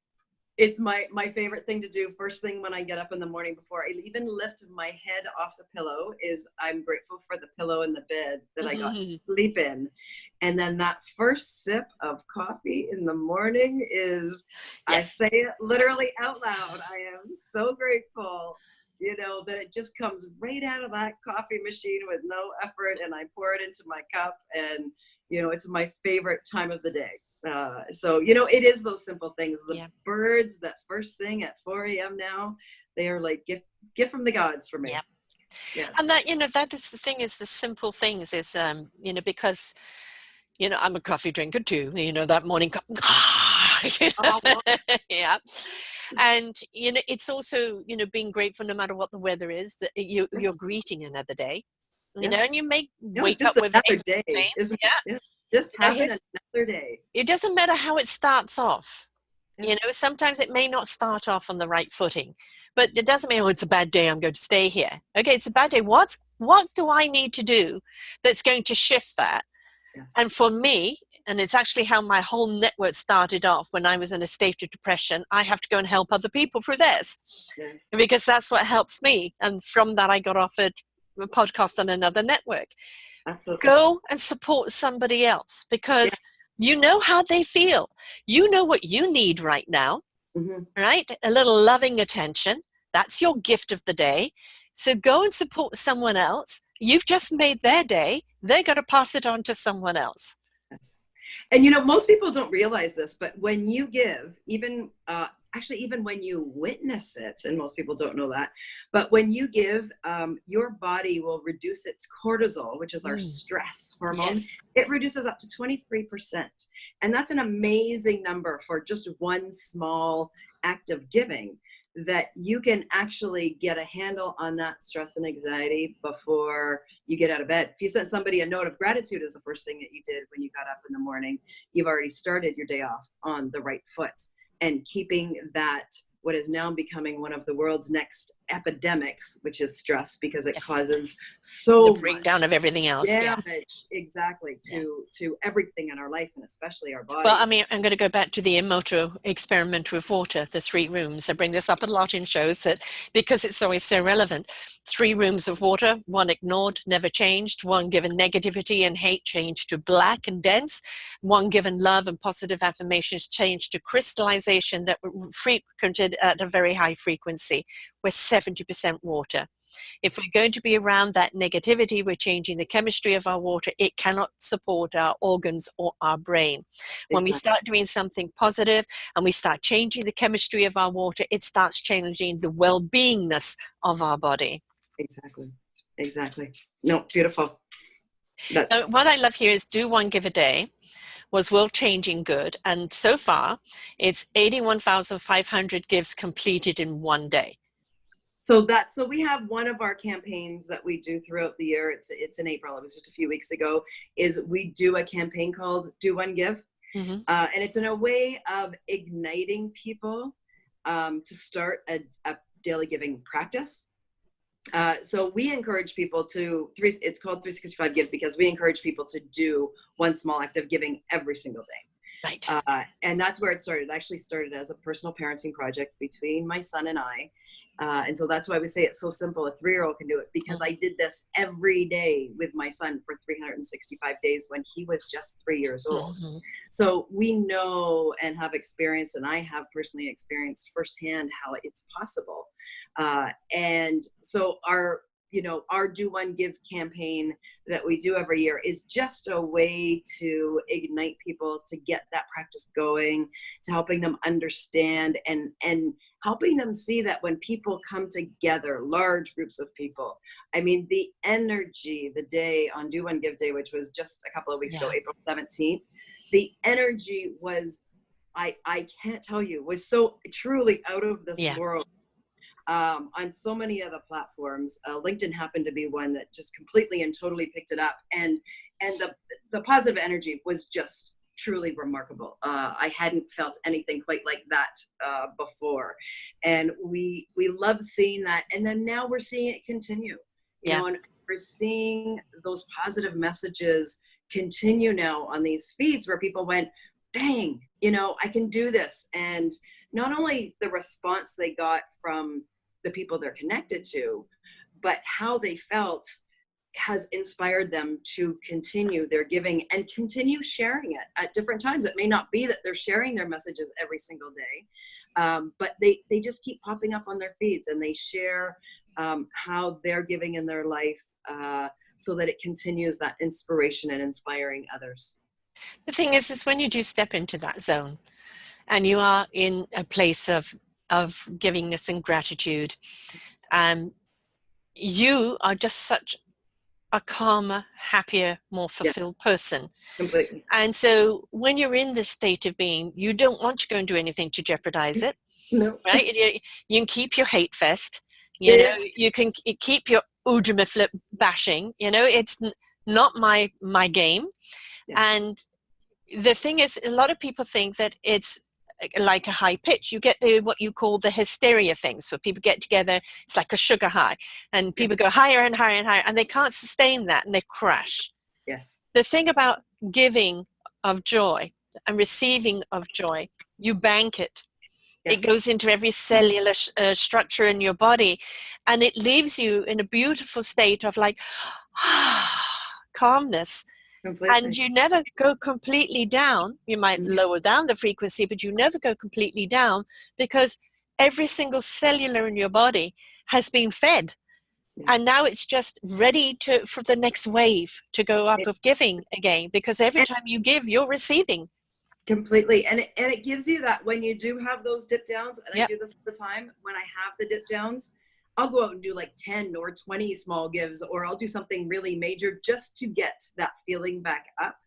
It's my favorite thing to do first thing when I get up in the morning, before I even lift my head off the pillow, is I'm grateful for the pillow in the bed that I got to sleep in. And then that first sip of coffee in the morning is, I say it literally out loud, I am so grateful, that it just comes right out of that coffee machine with no effort, and I pour it into my cup, and it's my favorite time of the day. So it is those simple things. The birds that first sing at 4 a.m. now, they are like gift from the gods for me. And that that is the thing, is the simple things is because I'm a coffee drinker too, that morning cup. And it's also being grateful no matter what the weather is, that you're greeting another day, and you wake up with another day, isn't it? Just having another day. It doesn't matter how it starts off. Sometimes it may not start off on the right footing, but it doesn't mean, it's a bad day, I'm going to stay here. Okay, it's a bad day. What do I need to do that's going to shift that? And for me, And it's actually how my whole network started off. When I was in a state of depression, I have to go and help other people through this, Yeah. because that's what helps me. And from that, I got offered a podcast on another network. Absolutely. Go and support somebody else, Yeah. because you know how they feel. You know what you need right now, Mm-hmm. right? A little loving attention. That's your gift of the day. So go and support someone else. You've just made their day. They're going to pass it on to someone else. Yes. And most people don't realize this, but when you give, even actually, even when you witness it, and most people don't know that, but when you give, your body will reduce its cortisol, which is our stress hormone. Yes. It reduces up to 23%. And that's an amazing number for just one small act of giving, that you can actually get a handle on that stress and anxiety before you get out of bed. If you sent somebody a note of gratitude as the first thing that you did when you got up in the morning, you've already started your day off on the right foot. And keeping that, what is now becoming one of the world's next epidemics, which is stress, because it causes so the much breakdown of everything else. damage, exactly, to everything in our life, and especially our bodies. Well, I mean, I'm going to go back to the Emoto experiment with water, the 3 rooms. I bring this up a lot in shows that, because it's always so relevant. 3 rooms of water, 1 ignored, never changed. 1 given negativity and hate, changed to black and dense. 1 given love and positive affirmations, changed to crystallization that were frequented at a very high frequency. We're 70% water. If we're going to be around that negativity, we're changing the chemistry of our water. It cannot support our organs or our brain. When we start doing something positive and we start changing the chemistry of our water, it starts changing the well-beingness of our body. Exactly. No, beautiful. What I love here is do 1 give a day was world-changing good. And so far, it's 81,500 gives completed in 1 day. So we have one of our campaigns that we do throughout the year. It's in April. It was just a few weeks ago. Is we do a campaign called Do One Give, and it's in a way of igniting people to start a daily giving practice. So we encourage people to it's called 365 Give, because we encourage people to do 1 small act of giving every single day. Right. And that's where it started. It actually started as a personal parenting project between my son and I. And so that's why we say it's so simple. A 3-year-old can do it, because I did this every day with my son for 365 days when he was just 3 years old. So we know and have experienced, and I have personally experienced firsthand how it's possible. And so our Do One Give campaign that we do every year is just a way to ignite people to get that practice going, to helping them understand and helping them see that when people come together, large groups of people, I mean, the energy, the day on Do One Give Day, which was just a couple of weeks ago, April 17th, the energy was, I can't tell you, was so truly out of this world. On so many other platforms. LinkedIn happened to be one that just completely and totally picked it up, and the positive energy was just truly remarkable. I hadn't felt anything quite like that before, and we love seeing that. And then now we're seeing it continue, and we're seeing those positive messages continue now on these feeds where people went, dang, I can do this. And not only the response they got from the people they're connected to, but how they felt has inspired them to continue their giving and continue sharing it at different times. It may not be that they're sharing their messages every single day, but they just keep popping up on their feeds, and they share how they're giving in their life, so that it continues that inspiration and inspiring others. The thing is when you do step into that zone and you are in a place of givingness and gratitude, you are just such a calmer, happier, more fulfilled person. Completely. And so when you're in this state of being, you don't want to go and do anything to jeopardize it. No. Right? You can keep your hate fest. You can keep your Ujima flip bashing. It's not my game. And the thing is, a lot of people think that it's like a high pitch. You get what you call the hysteria things, where people get together, it's like a sugar high, and people go higher and higher and higher, and they can't sustain that, and they crash. Yes. The thing about giving of joy and receiving of joy, you bank it. Yes. It goes into every cellular structure in your body, and it leaves you in a beautiful state of like calmness. Completely. And you never go completely down. You might lower down the frequency, but you never go completely down, because every single cellular in your body has been fed. Yes. And now it's just ready for the next wave to go up of giving again, because every time you give, you're receiving. Completely. And it gives you that when you do have those dip downs, and Yep. I do this all the time, when I have the dip downs, I'll go out and do like 10 or 20 small gives, or I'll do something really major just to get that feeling back up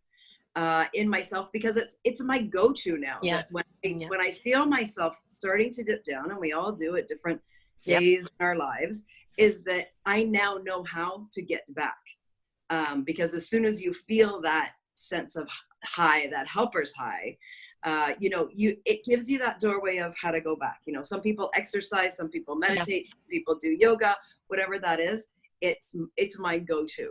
in myself, because it's my go-to now. Yeah. That when I feel myself starting to dip down, and we all do at different Yep. days in our lives, is that I now know how to get back. Because as soon as you feel that sense of high, that helper's high, it gives you that doorway of how to go back. Some people exercise, some people meditate, some people do yoga, whatever that is. It's my go-to,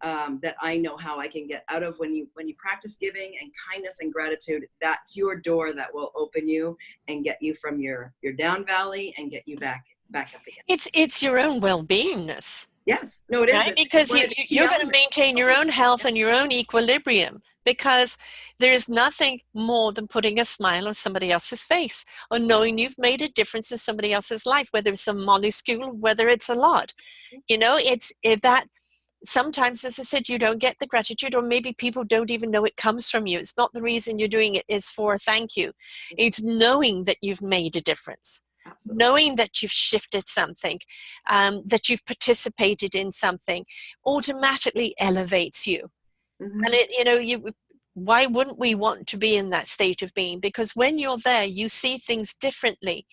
that I know how I can get out of. When you practice giving and kindness and gratitude, that's your door that will open you and get you from your down valley and get you back up again. It's your own well-beingness. Yes, no, it is. Right? Because you're going to maintain your own health and your own equilibrium, because there is nothing more than putting a smile on somebody else's face, or knowing you've made a difference in somebody else's life, whether it's a minuscule, whether it's a lot. It's that sometimes, as I said, you don't get the gratitude, or maybe people don't even know it comes from you. It's not the reason you're doing it is for a thank you. It's knowing that you've made a difference. Absolutely. Knowing that you've shifted something, that you've participated in something, automatically elevates you. And why wouldn't we want to be in that state of being? Because when you're there, you see things differently.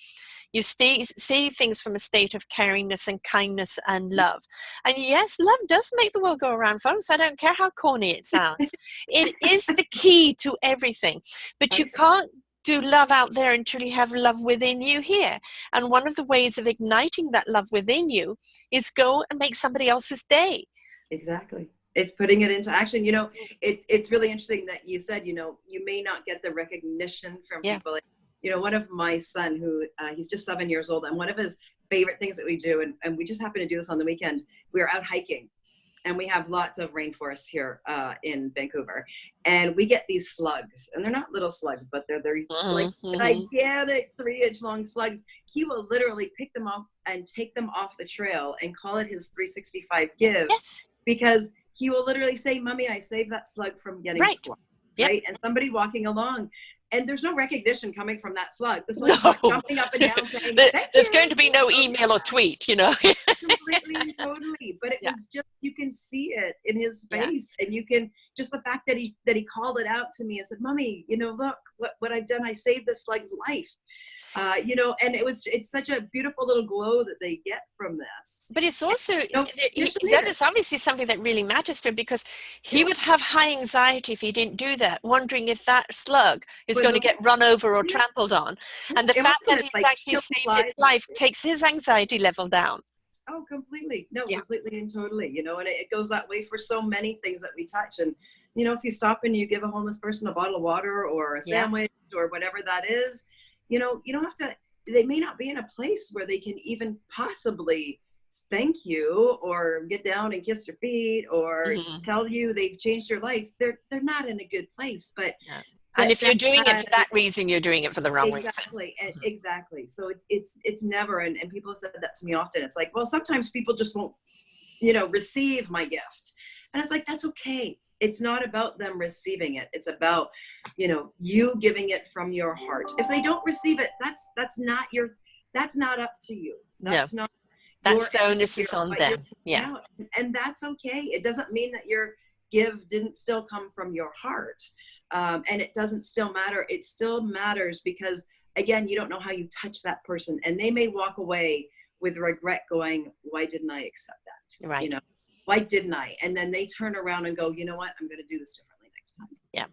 You see things from a state of caringness and kindness and love. And yes, love does make the world go around, folks. I don't care how corny it sounds. It is the key to everything. But you can't do love out there until you have love within you here. And one of the ways of igniting that love within you is go and make somebody else's day. Exactly. It's putting it into action. It's really interesting that you said, you may not get the recognition from people. One of my son, who he's just 7 years old, and one of his favorite things that we do, and we just happen to do this on the weekend, we are out hiking. And we have lots of rainforests here in Vancouver. And we get these slugs. And they're not little slugs, but they're like gigantic 3-inch long slugs. He will literally pick them up and take them off the trail and call it his 365 give. Yes. Because he will literally say, "Mommy, I saved that slug from getting squashed." Yep. Right? And somebody walking along, and there's no recognition coming from that slug. The slug's not jumping up and down saying, there's going to be no email or tweet, Completely and totally. But it was just, you can see it in his face. And you can, just the fact that he called it out to me and said, "Mommy, look what I've done. I saved this slug's life." And it's such a beautiful little glow that they get from this. But it's also, that is obviously something that really matters to him, because he would have high anxiety if he didn't do that, wondering if that slug is going to get run over or trampled on. And the fact that he's actually saved its life takes his anxiety level down. Oh, completely. No, completely and totally. And it goes that way for so many things that we touch. And, if you stop and you give a homeless person a bottle of water or a sandwich or whatever that is, you don't have to, they may not be in a place where they can even possibly thank you or get down and kiss your feet or tell you they've changed your life. They're not in a good place. But and if you're doing it for that reason, you're doing it for the wrong reason. Exactly. So it's never, and people have said that to me often. It's like, well, sometimes people just won't, receive my gift. And it's like, that's okay. It's not about them receiving it. It's about, you giving it from your heart. If they don't receive it, that's not up to you. That's not. That's the onus is on them. Yeah. And that's okay. It doesn't mean that your give didn't still come from your heart. And it doesn't still matter. It still matters because, again, you don't know how you touch that person. And they may walk away with regret going, why didn't I accept that? Right. Why didn't I? And then they turn around and go, you know what? I'm going to do this differently next time. Yeah.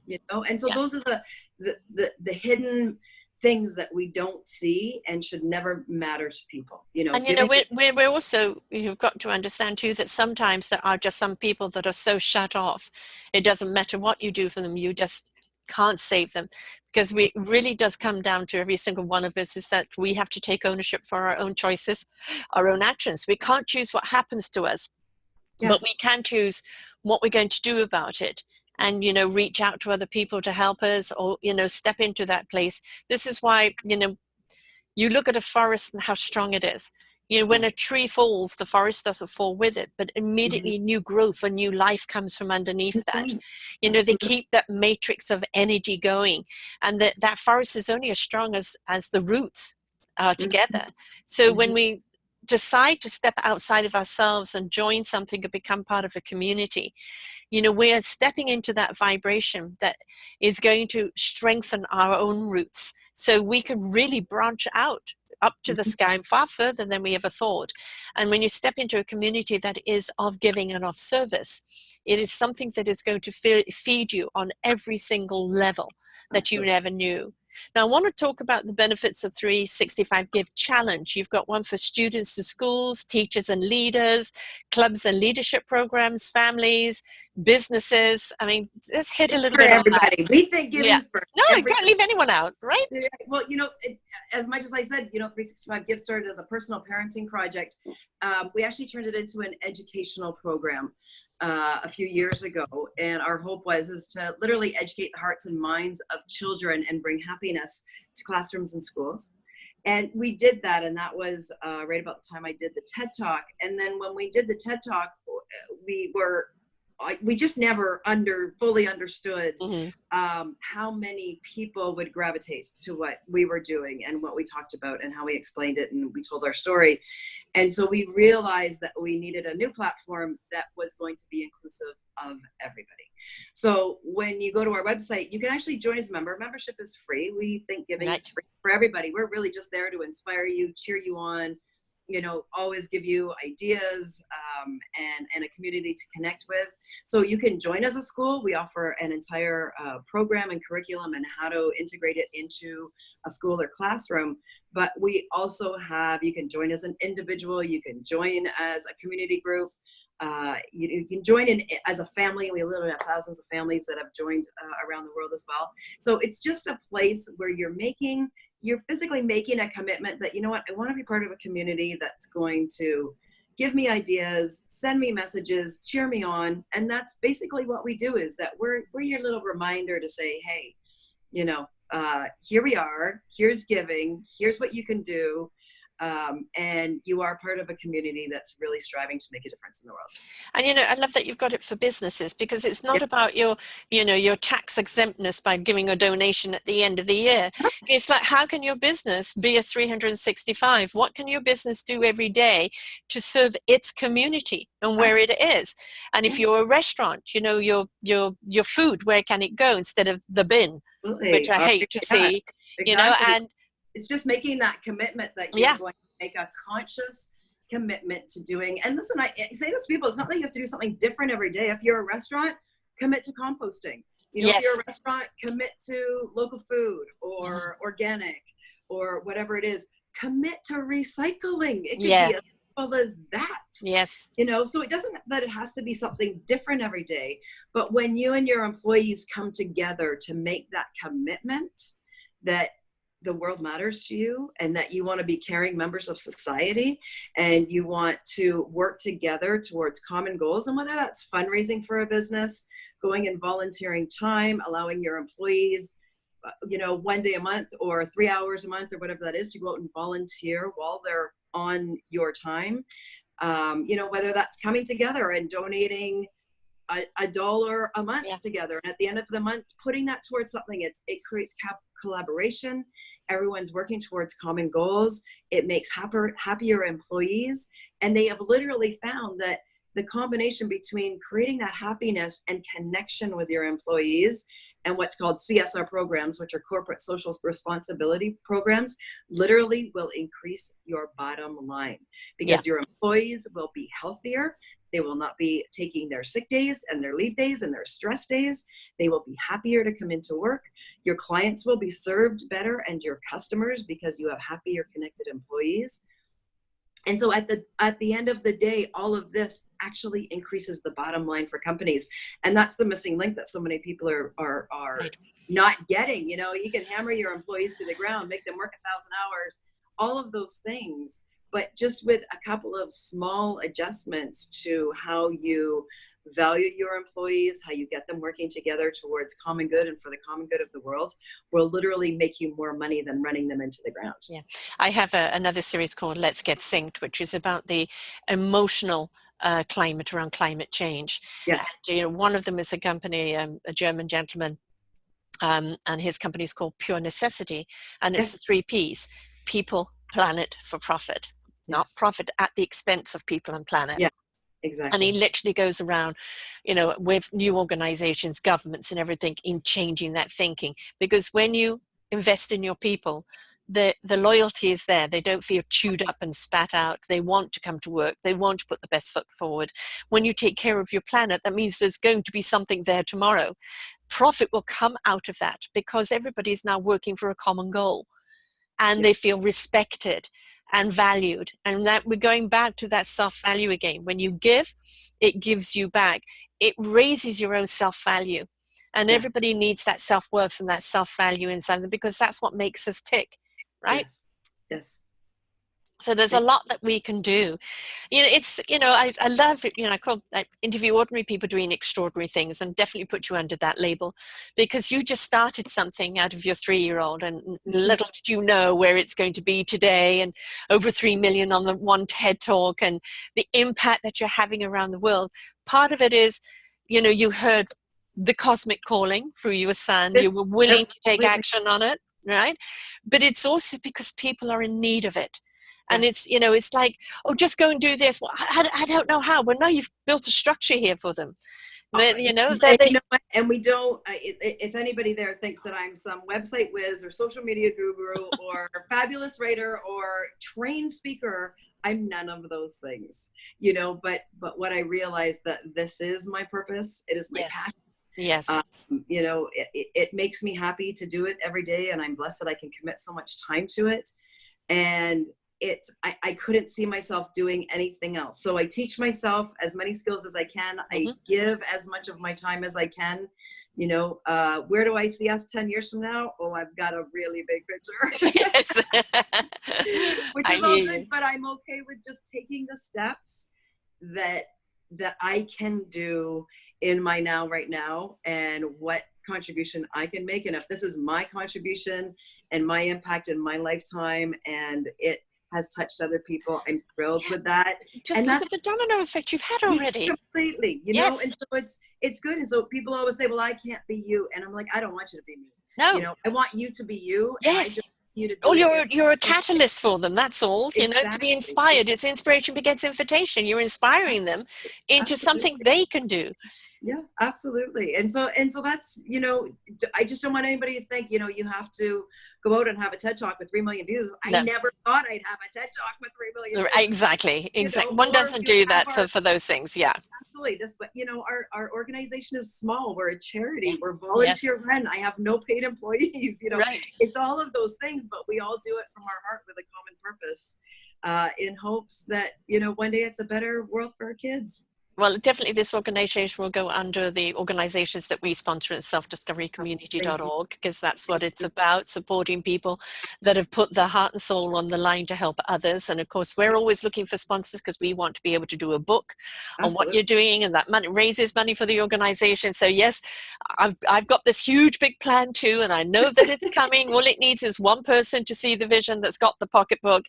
And so those are the hidden things that we don't see and should never matter to people. And we're also, you've got to understand too that sometimes there are just some people that are so shut off. It doesn't matter what you do for them. You just can't save them, because it really does come down to every single one of us is that we have to take ownership for our own choices, our own actions. We can't choose what happens to us, but we Yes. can choose what we're going to do about it. And, you know, reach out to other people to help us, or, you know, step into that place. This is why, you know, you look at a forest and how strong it is. You know, when a tree falls, the forest doesn't fall with it, but Mhm. immediately new growth or new life comes from underneath that. Mhm. You know, they keep that matrix of energy going, and that forest is only as strong as the roots are together. So when Mhm. we decide to step outside of ourselves and join something and become part of a community, you know, we're stepping into that vibration that is going to strengthen our own roots, so we can really branch out up to the Mhm. sky and far further than we ever thought. And when you step into a community that is of giving and of service, it is something that is going to feed you on every single level that you Absolutely. never knew. Now, I want to talk about the benefits of 365 Give Challenge. You've got one for students to schools, teachers and leaders, clubs and leadership programs, families, businesses. I mean, let's hit a It's little for bit on that. everybody. We think Yeah. giving's for No, you everybody. can't leave anyone out, right? Well, you know, as much as I said, you know, 365 Give started as a personal parenting project. We actually turned it into an educational program a few years ago, and our hope is to literally educate the hearts and minds of children and bring happiness to classrooms and schools. And we did that, and that was right about the time I did the TED Talk. And then when we did the TED Talk, we just never fully understood Mm-hmm. how many people would gravitate to what we were doing and what we talked about and how we explained it and we told our story. And so we realized that we needed a new platform that was going to be inclusive of everybody. So when you go to our website, you can actually join as a member. Membership is free. We think giving is Nice. free for everybody. We're really just there to inspire you, cheer you on, you know, always give you ideas and a community to connect with. So you can join as a school. We offer an entire program and curriculum and how to integrate it into a school or classroom. But we also have, you can join as an individual, you can join as a community group, you can join in as a family. We literally have thousands of families that have joined around the world as well. So it's just a place where you're physically making a commitment that, you know what, I want to be part of a community that's going to give me ideas, send me messages, cheer me on. And that's basically what we do, is that we're your little reminder to say, hey, you know, here we are, here's giving, here's what you can do. And you are part of a community that's really striving to make a difference in the world. And, you know, I love that you've got it for businesses, because it's Yeah. not about your, you know, your tax exemptness by giving a donation at the end of the year. It's like, how can your business be a 365? What can your business do every day to serve its community and where it is? And if you're a restaurant, you know, your food, where can it go instead of the bin, which Absolutely. I hate to Yeah, see, you know, exactly. and It's just making that commitment that you're yeah, going to make a conscious commitment to doing. And listen, I say this to people, it's not like you have to do something different every day. If you're a restaurant, commit to composting. You know, if you're yes, a restaurant, commit to local food mhm, or organic or whatever it is. Commit to recycling. It could yeah, be as simple as that. yes, You know, so it doesn't that it has to be something different every day, but when you and your employees come together to make that commitment that the world matters to you and that you want to be caring members of society and you want to work together towards common goals, and whether that's fundraising for a business, going and volunteering time, allowing your employees, you know, 1 day a month or 3 hours a month or whatever that is, to go out and volunteer while they're on your time. You know, whether that's coming together and donating $1 a month yeah, together, and at the end of the month putting that towards something. It creates collaboration. Everyone's working towards common goals. It makes happier employees, and they have literally found that the combination between creating that happiness and connection with your employees and what's called CSR programs, which are corporate social responsibility programs, literally will increase your bottom line, yeah. because your employees will be healthier. They will not be taking their sick days and their leave days and their stress days. They will be happier to come into work. Your clients will be served better, and your customers, because you have happier, connected employees. And so at the end of the day, all of this actually increases the bottom line for companies. And that's the missing link that so many people are Right. not getting. You can hammer your employees to the ground, make them work 1,000 hours, all of those things. But just with a couple of small adjustments to how you value your employees, how you get them working together towards common good and for the common good of the world, will literally make you more money than running them into the ground. Yeah, I have another series called Let's Get Synced, which is about the emotional climate around climate change. Yes. And one of them is a company, a German gentleman, and his company is called Pure Necessity, and it's Yes. the 3 Ps: people, planet, for profit. Not Yes. profit at the expense of people and planet. Yeah, And he exactly. literally goes around, with new organizations, governments, and everything, in changing that thinking. Because when you invest in your people, the loyalty is there. They don't feel chewed up and spat out. They want to come to work. They want to put the best foot forward. When you take care of your planet, that means there's going to be something there tomorrow. Profit will come out of that because everybody's now working for a common goal, and Yeah. they feel respected and valued. And that we're going back to that self-value again. When you give, it gives you back. It raises your own self-value. And Yeah. everybody needs that self-worth and that self-value inside them, because that's what makes us tick, right? Yes. Yes. So there's a lot that we can do. I love it. I interview ordinary people doing extraordinary things, and definitely put you under that label, because you just started something out of your 3-year-old, and little did you know where it's going to be today, and over 3 million on the one TED talk, and the impact that you're having around the world. Part of it is, you heard the cosmic calling through your son. You were willing to take Absolutely. action on it, right? But it's also because people are in need of it. And Yes. it's like, oh, just go and do this. Well, I don't know how. Well, now you've built a structure here for them. That, that And you they, know what? And we don't, if anybody there thinks that I'm some website whiz or social media guru or fabulous writer or trained speaker, I'm none of those things, but what I realized, that this is my purpose. It is my yes, passion. yes, It makes me happy to do it every day. And I'm blessed that I can commit so much time to it. And I couldn't see myself doing anything else. So I teach myself as many skills as I can. I mm-hmm. give as much of my time as I can. Where do I see us 10 years from now? Oh, I've got a really big picture. Yes. Which I is all hear good, you. but I'm okay with just taking the steps that I can do in my now, right now, and what contribution I can make. And if this is my contribution and my impact in my lifetime, and it has touched other people, I'm thrilled Yeah. with that. Just And look that's at the domino effect you've had already. completely, Yes. and so it's good. And so people always say, well, I can't be you. And I'm like, I don't want you to be me. No. I want you to be you. And I just Yes. want you to Oh, do it your you're a way. catalyst for them. That's all. To be Exactly. inspired. It's inspiration begets invitation. You're inspiring them into Absolutely. something they can do. Yeah, absolutely. And so that's, I just don't want anybody to think, you have to go out and have a TED talk with 3 million views. I No. never thought I'd have a TED talk with 3 million views. Exactly. One Or doesn't do have that for those things. Yeah. absolutely this, but our organization is small. We're a Yeah. charity. We're Yes. volunteer run. I have no paid employees. Right. It's all of those things, but we all do it from our heart with a common purpose, in hopes that, one day it's a better world for our kids. Well, definitely this organization will go under the organizations that we sponsor at Thank you. selfdiscoverycommunity.org, because that's Thank what it's you. about, supporting people that have put their heart and soul on the line to help others. And of course, we're always looking for sponsors, because we want to be able to do a book on what Absolutely. you're doing, and that money raises money for the organization. So yes, I've got this huge big plan too, and I know that it's coming. All it needs is one person to see the vision that's got the pocketbook,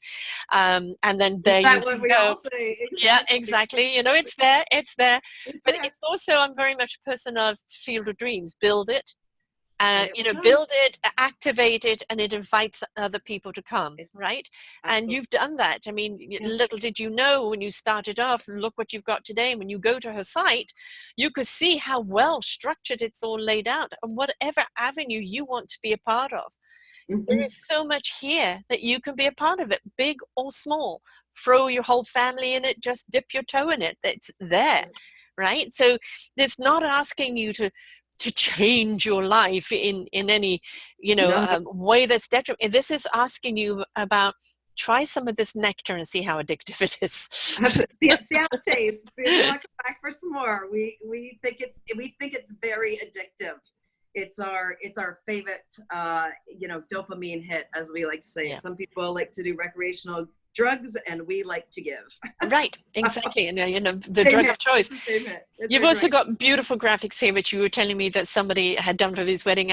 and then there you That what can we go. all say. Yeah, Exactly. exactly. It's there, it's there. It's But there. it's also, I'm very much a person of field of dreams. Build it, And it will come. build it, activate it, and it invites other people to come, It's right? And absolutely. you've done that. I mean, Yeah. little did you know when you started off, look what you've got today. And when you go to her site, you could see how well structured it's all laid out, and whatever avenue you want to be a part of. There Mm-hmm. is so much here that you can be a part of it, big or small. Throw your whole family in it, just dip your toe in it. It's there, right? So there's not asking you to change your life in any No, no. way that's detrimental. This is asking you about try some of this nectar and see how addictive it is. See how it tastes. See if you want to come back for some more. We think it's very addictive. It's our favorite dopamine hit, as we like to say. Yeah. Some people like to do recreational drugs, and we like to give. Right, exactly. And the drug of choice. You've also got beautiful graphics here, which you were telling me that somebody had done for his wedding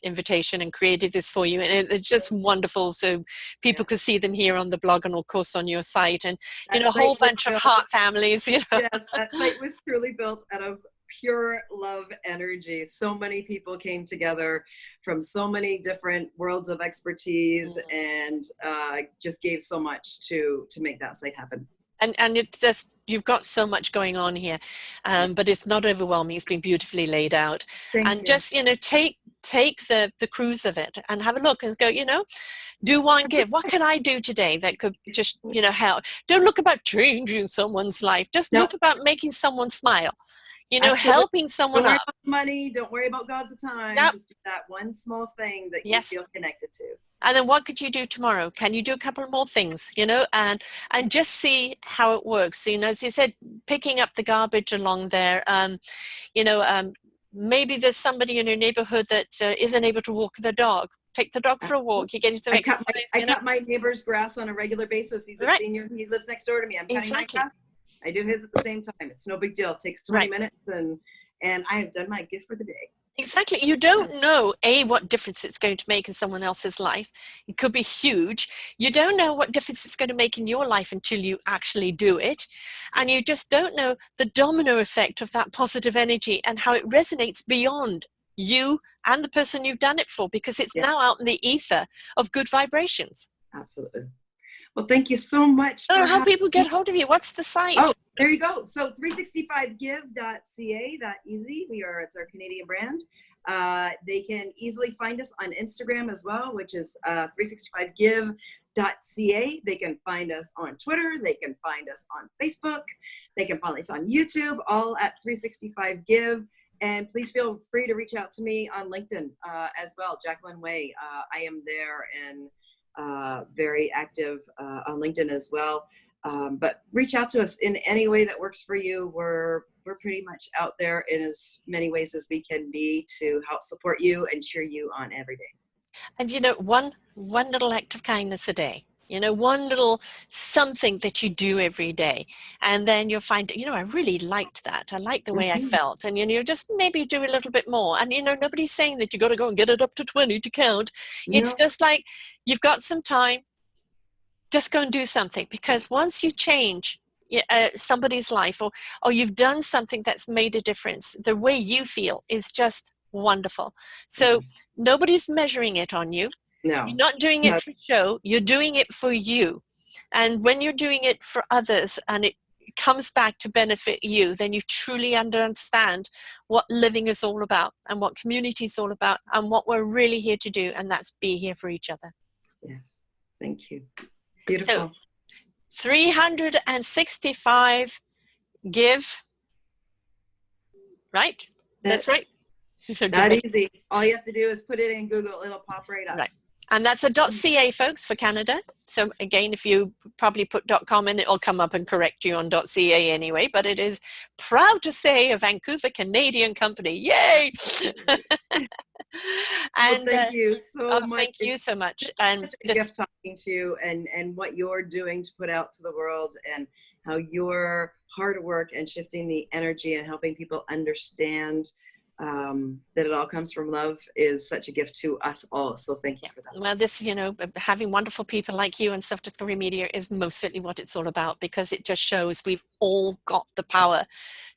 invitation and created this for you, and it's just wonderful. So people could see them here on the blog and of course on your site, and a whole bunch of heart families. Yes, that site was truly built out of pure love energy. So many people came together from so many different worlds of expertise, and just gave so much to make that site happen. And it's just, you've got so much going on here, but it's not overwhelming. It's been beautifully laid out. Thank you. Just, take the cruise of it and have a look and go, do one give. What can I do today that could just, help? Don't look about changing someone's life. Just look about making someone smile. Helping someone don't worry up. about money, don't worry about God's time. Nope. Just do that one small thing that you feel connected to. And then what could you do tomorrow? Can you do a couple more things, and just see how it works. As you said, picking up the garbage along there, maybe there's somebody in your neighborhood that isn't able to walk their dog. Take the dog for a walk. You're getting some exercise. I cut my neighbor's grass on a regular basis. He's a senior. He lives next door to me. I'm cutting my grass. I do his at the same time. It's no big deal. It takes 20 minutes, and I have done my gift for the day. Exactly. You don't know, what difference it's going to make in someone else's life. It could be huge. You don't know what difference it's going to make in your life until you actually do it. And you just don't know the domino effect of that positive energy and how it resonates beyond you and the person you've done it for, because it's now out in the ether of good vibrations. Absolutely. Well, thank you so much. How people get hold of you? What's the site? Oh, there you go. So 365give.ca, that easy. It's our Canadian brand. They can easily find us on Instagram as well, which is 365give.ca. They can find us on Twitter. They can find us on Facebook. They can find us on YouTube, all at 365give. And please feel free to reach out to me on LinkedIn as well, Jacqueline Way. I am there and very active on LinkedIn as well. But reach out to us in any way that works for you. We're pretty much out there in as many ways as we can be to help support you and cheer you on every day. And one little act of kindness a day. One little something that you do every day. And then you'll find, I really liked that. I liked the way I felt. And, just maybe do a little bit more. And, nobody's saying that you got to go and get it up to 20 to count. It's just like, you've got some time, just go and do something. Because once you change somebody's life, or you've done something that's made a difference, the way you feel is just wonderful. So nobody's measuring it on you. No. You're not doing it for show, you're doing it for you. And when you're doing it for others and it comes back to benefit you, then you truly understand what living is all about and what community is all about and what we're really here to do, and that's be here for each other. Yes, thank you. Beautiful. So 365 give, right? That's right. That easy. All you have to do is put it in Google, it'll pop right up. Right. And that's a .ca, folks, for Canada. So again, if you probably put .com in, it'll come up and correct you on .ca anyway. But it is proud to say a Vancouver Canadian company. Yay! And thank you so much. Thank you so much. And such a gift talking to you and what you're doing to put out to the world, and how your hard work and shifting the energy and helping people understand that it all comes from love is such a gift to us all. So thank you for that. Well, this, having wonderful people like you and Self-Discovery Media is most certainly what it's all about, because it just shows we've all got the power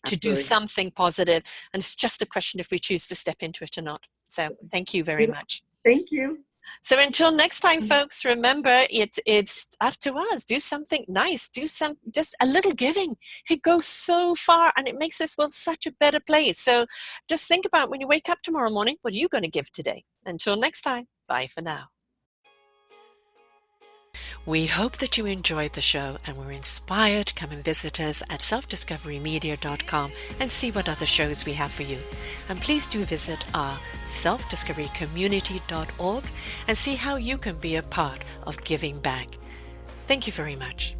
to do something positive. And it's just a question if we choose to step into it or not. So thank you very much. Thank you. So until next time, folks, remember, it's up to us. Do something nice. Just a little giving. It goes so far, and it makes this world such a better place. So just think about when you wake up tomorrow morning, what are you going to give today? Until next time, bye for now. We hope that you enjoyed the show and were inspired. Come and visit us at selfdiscoverymedia.com and see what other shows we have for you. And please do visit our selfdiscoverycommunity.org and see how you can be a part of giving back. Thank you very much.